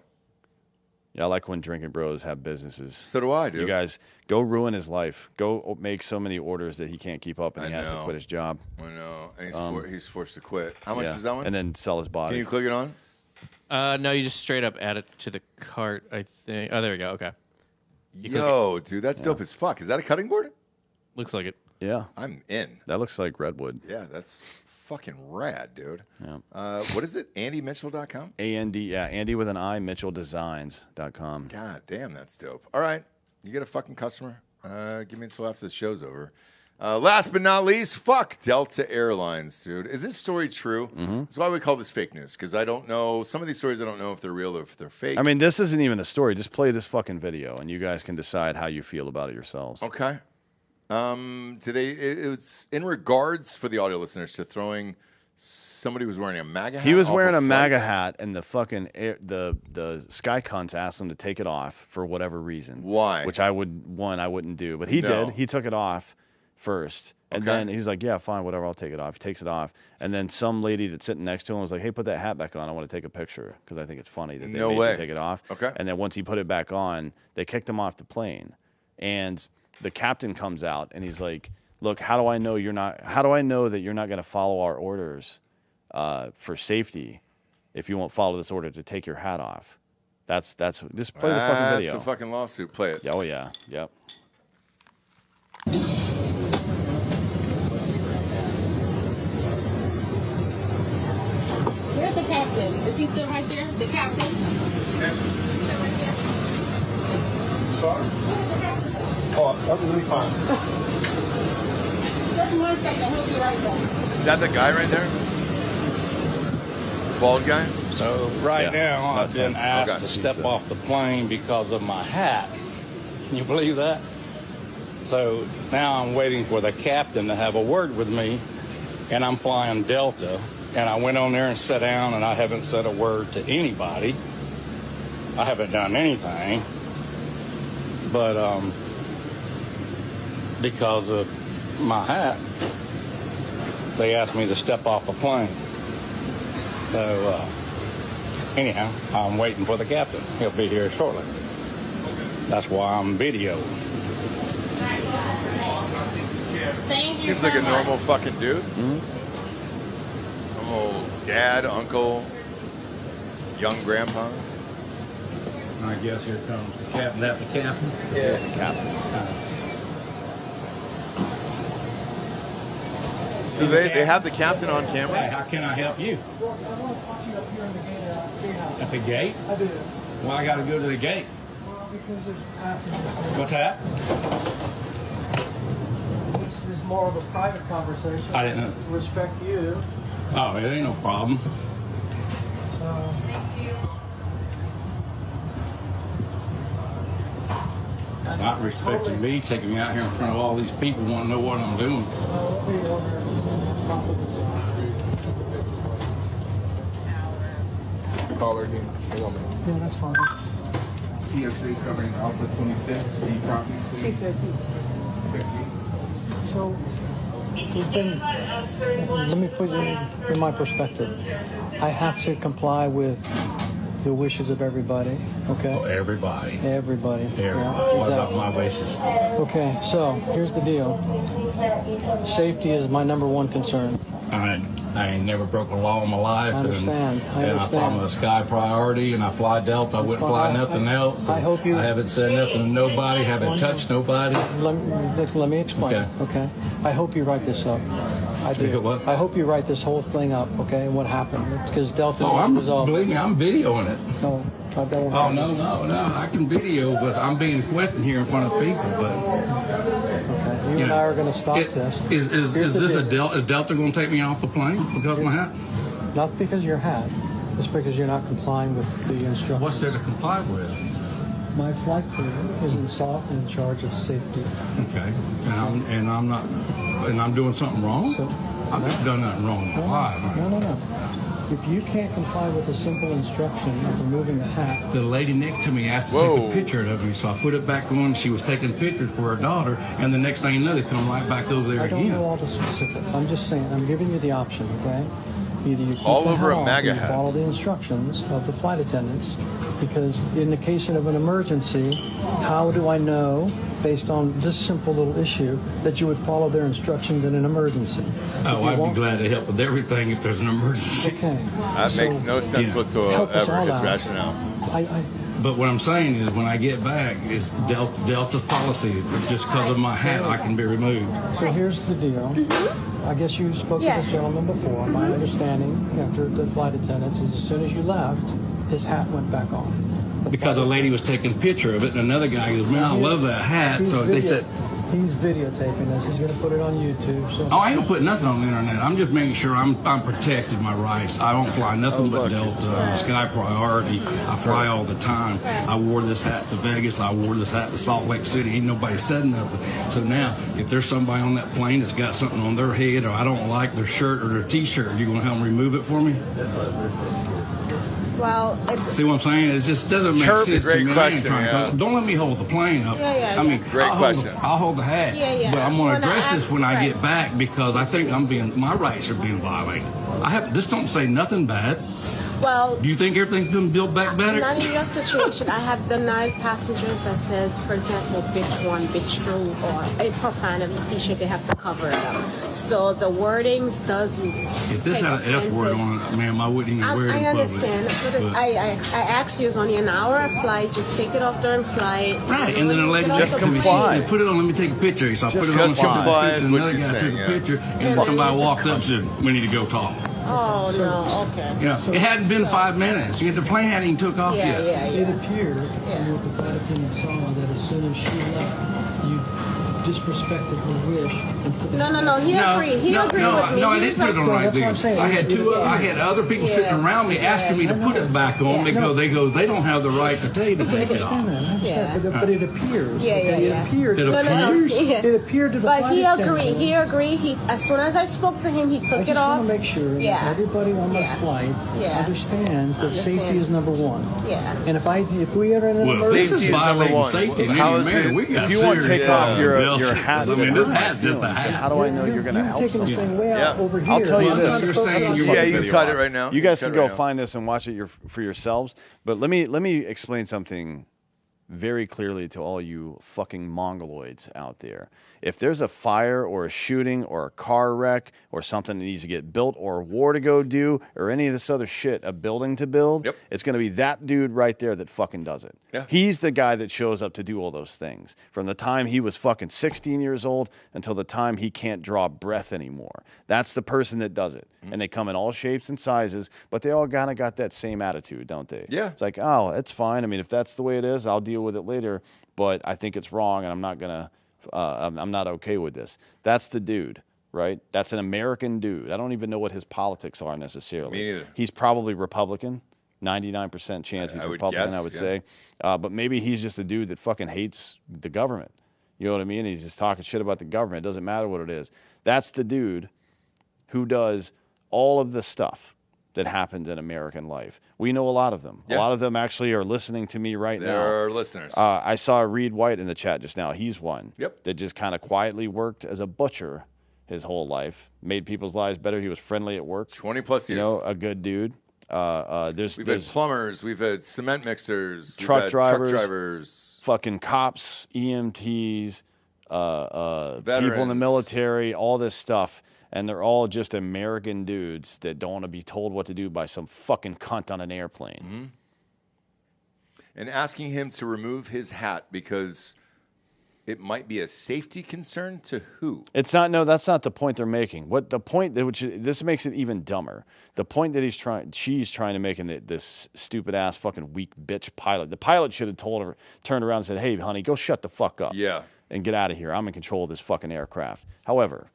Yeah, I like when Drinkin Bros have businesses. So do I, dude. You guys go ruin his life. Go make so many orders that he can't keep up and I he has to know. quit his job. I know, and he's forced to quit. How much Yeah. is that one? And then sell his body. Can you click it on? No, you just straight up add it to the cart, I think. Oh, there we go. Okay. Yo, dude, that's dope as fuck. Is that a cutting board? Looks like it. Yeah, I'm in. that looks like redwood. Yeah, that's fucking rad, dude. Yeah. What is it? AndyMitchell.com? Andy with an I, MitchellDesigns.com. God damn, that's dope. All right, you get a fucking customer. Give me until after the show's over. Last but not least, fuck Delta Airlines, dude. Is this story true? That's why we call this fake news, because I don't know. Some of these stories I don't know if they're real or if they're fake. I mean, this isn't even a story. Just play this fucking video, and you guys can decide how you feel about it yourselves. Okay. It's in regards for the audio listeners to throwing somebody who was wearing a MAGA hat. He was off wearing of a MAGA flights. hat, and the fucking the sky cunts asked him to take it off for whatever reason. Why? Which I wouldn't do, but he No. did. He took it off first, and Okay. then he was like, "Yeah, fine, whatever, I'll take it off." He takes it off, and then some lady that's sitting next to him was like, "Hey, put that hat back on. I want to take a picture because I think it's funny that they No made way. you take it off." Okay. And then once he put it back on, they kicked him off the plane, and the captain comes out and he's like, "Look, how do I know that you're not going to follow our orders for safety if you won't follow this order to take your hat off?" That's just play the fucking video. That's a fucking lawsuit. Play it. Yeah, oh yeah, yep. Where's the captain? Is he still right there? The captain? Sorry? Oh, that's really fine. Just 1 second. He'll be right back. Is that the guy right there? Bald guy? So right now I've been asked Okay. to step off the plane because of my hat. Can you believe that? So now I'm waiting for the captain to have a word with me, and I'm flying Delta. And I went on there and sat down, and I haven't said a word to anybody. I haven't done anything. But because of my hat. they asked me to step off the plane. So, anyhow, I'm waiting for the captain. He'll be here shortly. That's why I'm videoing. Seems like a normal fucking dude. Normal dad, uncle, young grandpa. I guess here comes the captain. That the captain? Yeah, the captain. Do they have the captain on camera? Hey, how can I help you? At the gate? I do. Well, I got to go to the gate. Well, because there's passengers. What's that? This is more of a private conversation. I didn't know. Respect you. Oh, it ain't no problem. So, It's not respecting me, taking me out here in front of all these people wanting to know what I'm doing. Caller again. yeah, that's fine. TSA covering Alpha 26, the property. So, there's been, let me put you in my perspective. I have to comply with the wishes of everybody, okay? Oh, everybody. Everybody. Yeah, What about exactly. my wishes? Okay, so here's the deal. Safety is my number one concern. I ain't never broken a law in my life. I understand. And I'm a sky priority, and I fly Delta. I wouldn't fly nothing else. I hope you. I haven't said nothing to nobody. Haven't touched nobody. Let me explain. Okay. I hope you write this up. I do. What? I hope you write this whole thing up. Okay. What happened? Because Delta believe me, I'm videoing it. No. Oh no! I can video, but I'm being questioned here in front of people. But okay, you and I are going to stop this. Is this a Delta? Is Delta going to take me off the plane because of my hat? Not because of your hat. It's because you're not complying with the instructions. What's there to comply with? My flight crew is in charge of safety. Okay, and I'm not, and I'm doing something wrong. So, I've done nothing wrong in my life. No. If you can't comply with the simple instruction of removing the hat. The lady next to me asked to take a picture of me, so I put it back on. She was taking pictures for her daughter, and the next thing you know, they come right back over there again. I don't know all the specifics. I'm just saying, I'm giving you the option, okay? Either you keep all the over hat a on, MAGA or you hat. follow the instructions of the flight attendants, because in the case of an emergency, how do I know, based on this simple little issue, that you would follow their instructions in an emergency? Oh, I'd be glad to help with everything if there's an emergency. Okay. That makes no sense whatsoever. His rationale. But what I'm saying is, when I get back, it's Delta policy. Just because of my hat, I can be removed. So here's the deal. I guess you spoke to this gentleman before. My understanding, after the flight attendants, is as soon as you left, his hat went back on. Because a lady was taking a picture of it, and another guy goes, "Man, I love that hat." So they said, he's videotaping this. He's going to put it on YouTube. So "Oh, I ain't gonna put nothing on the internet. I'm just making sure I'm protected my rights. I don't fly nothing but Delta. I'm a Sky Priority. I fly all the time. I wore this hat to Vegas. I wore this hat to Salt Lake City. Ain't nobody said nothing. So now, if there's somebody on that plane that's got something on their head, or I don't like their shirt or their T-shirt, you gonna help them remove it for me?" Well, see what I'm saying? It just doesn't make sense to great me. question, Don't let me hold the plane up. Yeah, I mean, great question. I'll hold the hat. Yeah. But I'm going to address this when I right. get back, because I think my rights are being violated. This don't say nothing bad. Well, do you think everything's been built back better? Not in your situation. I have denied passengers that says, for example, bitch one, bitch two, or a profanity T-shirt. They have to cover it up. So the wordings does. If this had an F word on it, ma'am, I wouldn't even wear it in I public. understand. But I asked you, it's only an hour of flight. Just take it off during flight. Right, and then the lady just said, "Put it on. Let me take a picture." So I put it on. Comply is what another she's guy saying. took a picture, and somebody walked up and said, "We need to go talk." Oh no. Okay. You know, it hadn't been 5 minutes. The plane hadn't even took off yet. It appeared what the flight attendant saw, that as soon as she left, you disrespected her wish and put No. He agreed. He agreed with me. No, I didn't put it on right there. I had other people sitting around me asking me to put it back on because they don't have the right to tell you to take it off. I understand, but it appears. It appeared. It appears. It appeared to the But flight he attendant. agreed. As soon as I spoke to him, he took it off. I just want to make sure that everybody on the flight understands that safety is number one. Yeah. And if we are in an emergency, safety is number one. How is it? If you want to take off your Well, your hat. I mean, hurt this my hat's just a feelings, hat. and how do I know you're going to help taking this someone? thing way out over here. I'll tell you I'm this. trying to focus on Yeah, you can cut it right now. You guys You can can cut it go right now. find this and watch it for yourselves. But let me explain something very clearly to all you fucking mongoloids out there. If there's a fire or a shooting or a car wreck or something that needs to get built or a war to go do or any of this other shit, a building to build, it's going to be that dude right there that fucking does it. Yeah. He's the guy that shows up to do all those things. From the time he was fucking 16 years old until the time he can't draw breath anymore. That's the person that does it. And they come in all shapes and sizes, but they all kind of got that same attitude, don't they? Yeah. It's like, oh, it's fine. I mean, if that's the way it is, I'll deal with it later. But I think it's wrong, and I'm not gonna. I'm not okay with this. That's the dude, right? That's an American dude. I don't even know what his politics are necessarily. Me neither. He's probably Republican. 99% chance he's Republican, I would say. But maybe he's just a dude that fucking hates the government. You know what I mean? He's just talking shit about the government. It doesn't matter what it is. That's the dude who does all of the stuff that happens in American life. We know a lot of them. A lot of them actually are listening to me right now. There are listeners. I saw Reed White in the chat just now. He's one Yep. that just kind of quietly worked as a butcher his whole life, made people's lives better. He was friendly at work. 20 plus years. You know, a good dude. We've had plumbers, we've had cement mixers, truck we've had drivers, truck drivers, fucking cops, EMTs, people in the Veterans. military, all this stuff. And they're all just American dudes that don't want to be told what to do by some fucking cunt on an airplane. and asking him to remove his hat because it might be a safety concern to who? It's not. No, that's not the point they're making. What the point that this makes it even dumber. The point that she's trying to make in this stupid ass fucking weak bitch pilot. The pilot should have told her, turned around and said, "Hey, honey, go shut the fuck up. Yeah. And get out of here. I'm in control of this fucking aircraft." However,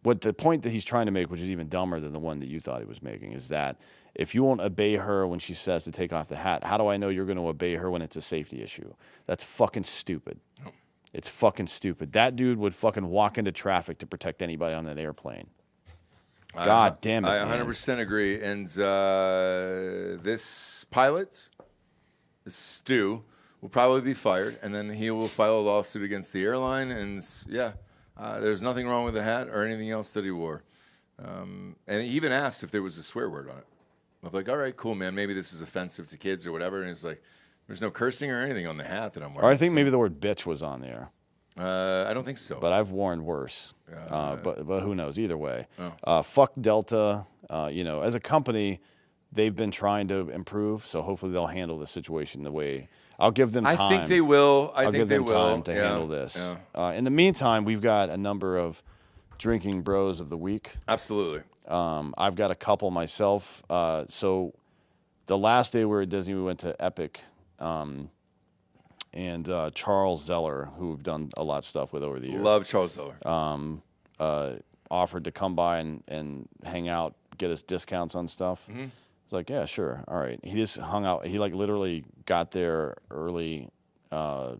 what the point that he's trying to make, which is even dumber than the one that you thought he was making, is that if you won't obey her when she says to take off the hat, how do I know you're going to obey her when it's a safety issue? That's fucking stupid. It's fucking stupid. That dude would fucking walk into traffic to protect anybody on that airplane. God damn it. I man. 100% agree. And this pilot, this Stu, will probably be fired, and then he will file a lawsuit against the airline. And there's nothing wrong with the hat or anything else that he wore. And he even asked if there was a swear word on it. I'm like, all right, cool, man. Maybe this is offensive to kids or whatever. And he's like, there's no cursing or anything on the hat that I'm wearing. Or I think maybe the word bitch was on there. I don't think so. But I've worn worse. But who knows? Either way. Oh. Fuck Delta. As a company, they've been trying to improve. So hopefully they'll handle the situation the way. I'll give them time. I think they will. I'll give them time to Yeah. handle this. Yeah. In the meantime, we've got a number of drinking bros of the week. Absolutely. I've got a couple myself. So the last day we were at Disney, we went to Epic. And Charles Zeller, who we've done a lot of stuff with over the years. Love Charles Zeller. Offered to come by and hang out, get us discounts on stuff. Mm-hmm. It's like, yeah, sure. All right. He just hung out. He literally got there early or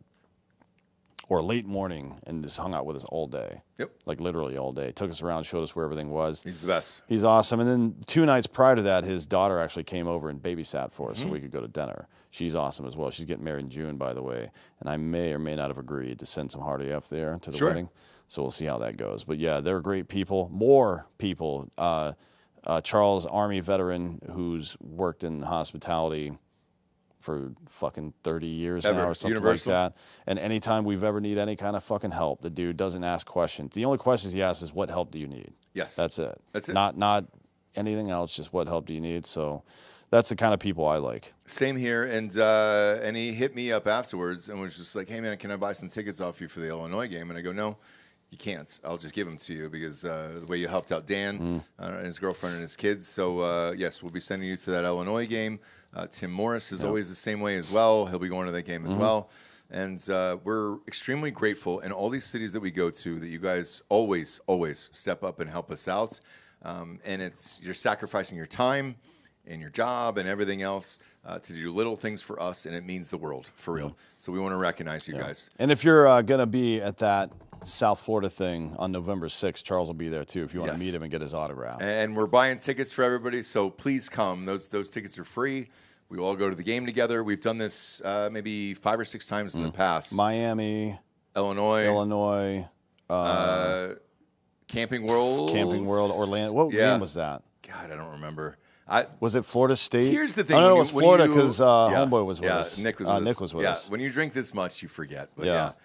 late morning and just hung out with us all day. Yep. Like literally all day. Took us around, showed us where everything was. He's the best. He's awesome. And then 2 nights prior to that, his daughter actually came over and babysat for us so we could go to dinner. She's awesome as well. She's getting married in June, by the way. And I may or may not have agreed to send some Hardy F there to the wedding. So we'll see how that goes. But yeah, they're great people. More people. Charles, Army veteran who's worked in hospitality for fucking 30 years now or something like that. And anytime we've ever need any kind of fucking help, the dude doesn't ask questions. The only questions he asks is, what help do you need? Yes. That's it. That's it. Not anything else, just what help do you need? So that's the kind of people I like. Same here. And he hit me up afterwards and was just like, hey, man, can I buy some tickets off you for the Illinois game? And I go, no. You can't. I'll just give them to you because the way you helped out Dan and his girlfriend and his kids. So, yes, we'll be sending you to that Illinois game. Tim Morris is always the same way as well. He'll be going to that game as well. And we're extremely grateful in all these cities that we go to that you guys always, always step up and help us out. And you're sacrificing your time and your job and everything else to do little things for us, and it means the world, for real. So we want to recognize you guys. And if you're going to be at that South Florida thing on November 6th, Charles will be there too if you want to meet him and get his autograph. And we're buying tickets for everybody, so please come. Those tickets are free. We all go to the game together. We've done this maybe 5 or 6 times in the past. Miami, Illinois. Camping World. Orlando. What game was that? God, I don't remember. Was it Florida State? Here's the thing. Oh, no, it was Florida because Homeboy was with us. Nick was with us. When you drink this much, you forget. But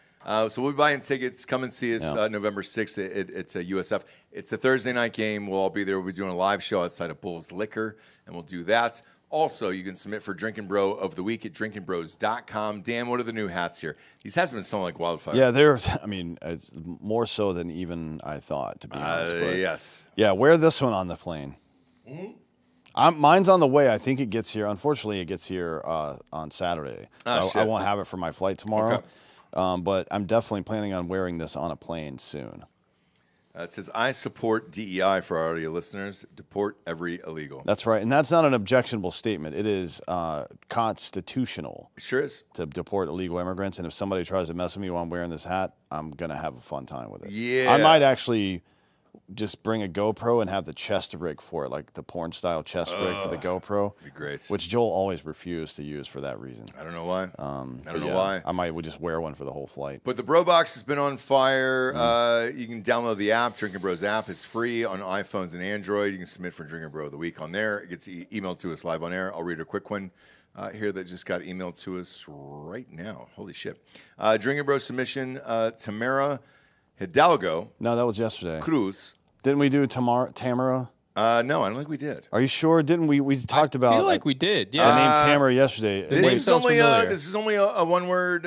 so we'll be buying tickets. Come and see us November 6th. It's a USF. It's a Thursday night game. We'll all be there. We'll be doing a live show outside of Bull's Liquor, and we'll do that. Also, you can submit for Drinkin' Bro of the Week at drinkinbros.com. Dan, what are the new hats here? These hats have been selling like wildfire. Yeah, it's more so than even I thought, to be honest. But yes. Yeah, wear this one on the plane. Mm-hmm. Mine's on the way. I think it gets here. Unfortunately, it gets here on Saturday. So I won't have it for my flight tomorrow. Okay. But I'm definitely planning on wearing this on a plane soon. It says, I support DEI for our audio listeners. Deport every illegal. That's right. And that's not an objectionable statement. It is constitutional. It sure is. To deport illegal immigrants. And if somebody tries to mess with me while I'm wearing this hat, I'm going to have a fun time with it. Yeah. I might actually just bring a GoPro and have the chest rig for it, like the porn-style chest rig for the GoPro. Be great. Which Joel always refused to use for that reason. I don't know why. I don't know why. I might just wear one for the whole flight. But the Bro Box has been on fire. You can download the app. Drinkin' Bros app is free on iPhones and Android. You can submit for Drinkin' Bro of the Week on there. It gets emailed to us live on air. I'll read a quick one here that just got emailed to us right now. Holy shit. Drinkin' Bro submission, Tamara Hidalgo. No, that was yesterday. Cruz. Didn't we do Tamara? No, I don't think we did. Are you sure? Didn't we? We talked about. I feel like we did. Yeah. The name Tamara yesterday. This is only a one-word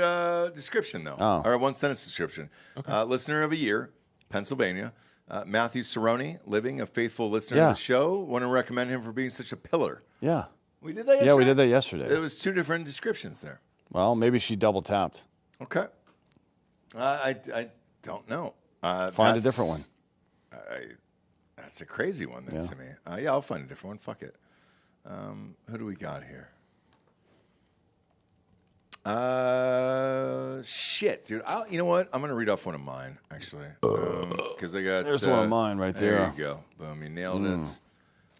description, though, or a one-sentence description. Okay. Listener of a year, Pennsylvania. Matthew Cerrone, living a faithful listener of the show. Want to recommend him for being such a pillar. Yeah. We did that yesterday? Yeah, we did that yesterday. There was 2 different descriptions there. Well, maybe she double tapped. Okay. I don't know. Find a different one. That's a crazy one then to me. Yeah, I'll find a different one. Fuck it. Who do we got here? Shit, dude. You know what? I'm going to read off one of mine, actually. Because I got... There's one of mine right there. There you go. Boom, you nailed it.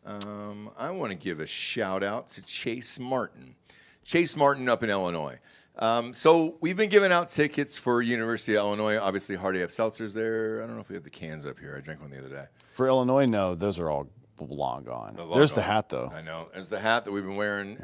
I want to give a shout-out to Chase Martin. Chase Martin up in Illinois. So we've been giving out tickets for University of Illinois. Obviously, Hardy have seltzers there. I don't know if we have the cans up here. I drank one the other day. For Illinois, no. Those are all long gone. There's the hat, though. I know. There's the hat that we've been wearing.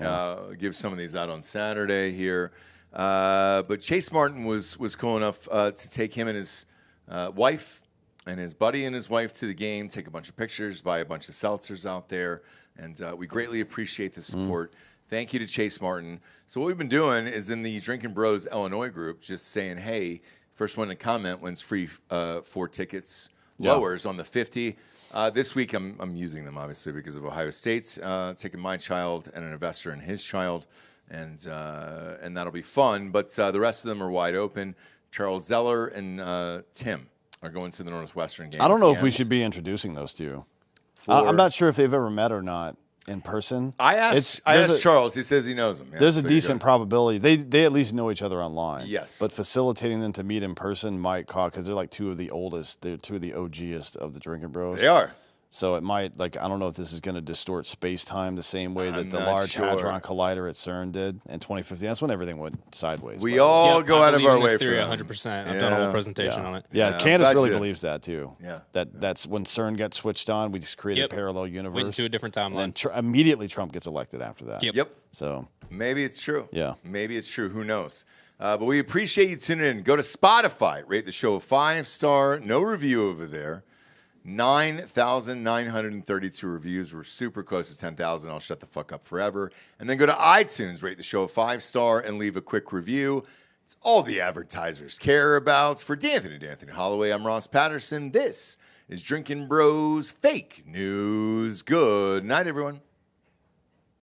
Give some of these out on Saturday here. But Chase Martin was cool enough to take him and his wife and his buddy and his wife to the game, take a bunch of pictures, buy a bunch of seltzers out there. And we greatly appreciate the support. Thank you to Chase Martin. So what we've been doing is in the Drinkin' Bros Illinois group, just saying, hey, first one to comment wins free 4 tickets. Lowers on the 50. This week I'm using them, obviously, because of Ohio State's taking my child and an investor in his child, and that'll be fun. But the rest of them are wide open. Charles Zeller and Tim are going to the Northwestern game. I don't know if we should be introducing those to you. I'm not sure if they've ever met or not in person. I asked Charles. He says he knows them. Yeah, there's a decent probability. They at least know each other online. Yes. But facilitating them to meet in person might cause, because they're like 2 of the oldest. They're 2 of the OGest of the Drinkin' Bros. They are. So it might, I don't know if this is going to distort space-time the same way that the Large Hadron Collider at CERN did in 2015. That's when everything went sideways. We all go out of our way for theory 100%. I've done a whole presentation on it. Yeah, Candace really believes that, too. Yeah. That's when CERN gets switched on, we just create a parallel universe. Went to a different timeline. And immediately Trump gets elected after that. Yep. So maybe it's true. Yeah. Maybe it's true. Who knows? But we appreciate you tuning in. Go to Spotify. Rate the show a 5-star. No review over there. 9,932 reviews. We're super close to 10,000. I'll shut the fuck up forever. And then go to iTunes, rate the show a 5-star, and leave a quick review. It's all the advertisers care about. For D'Anthony Hollaway, I'm Ross Patterson. This is Drinkin' Bros Fake News. Good night, everyone.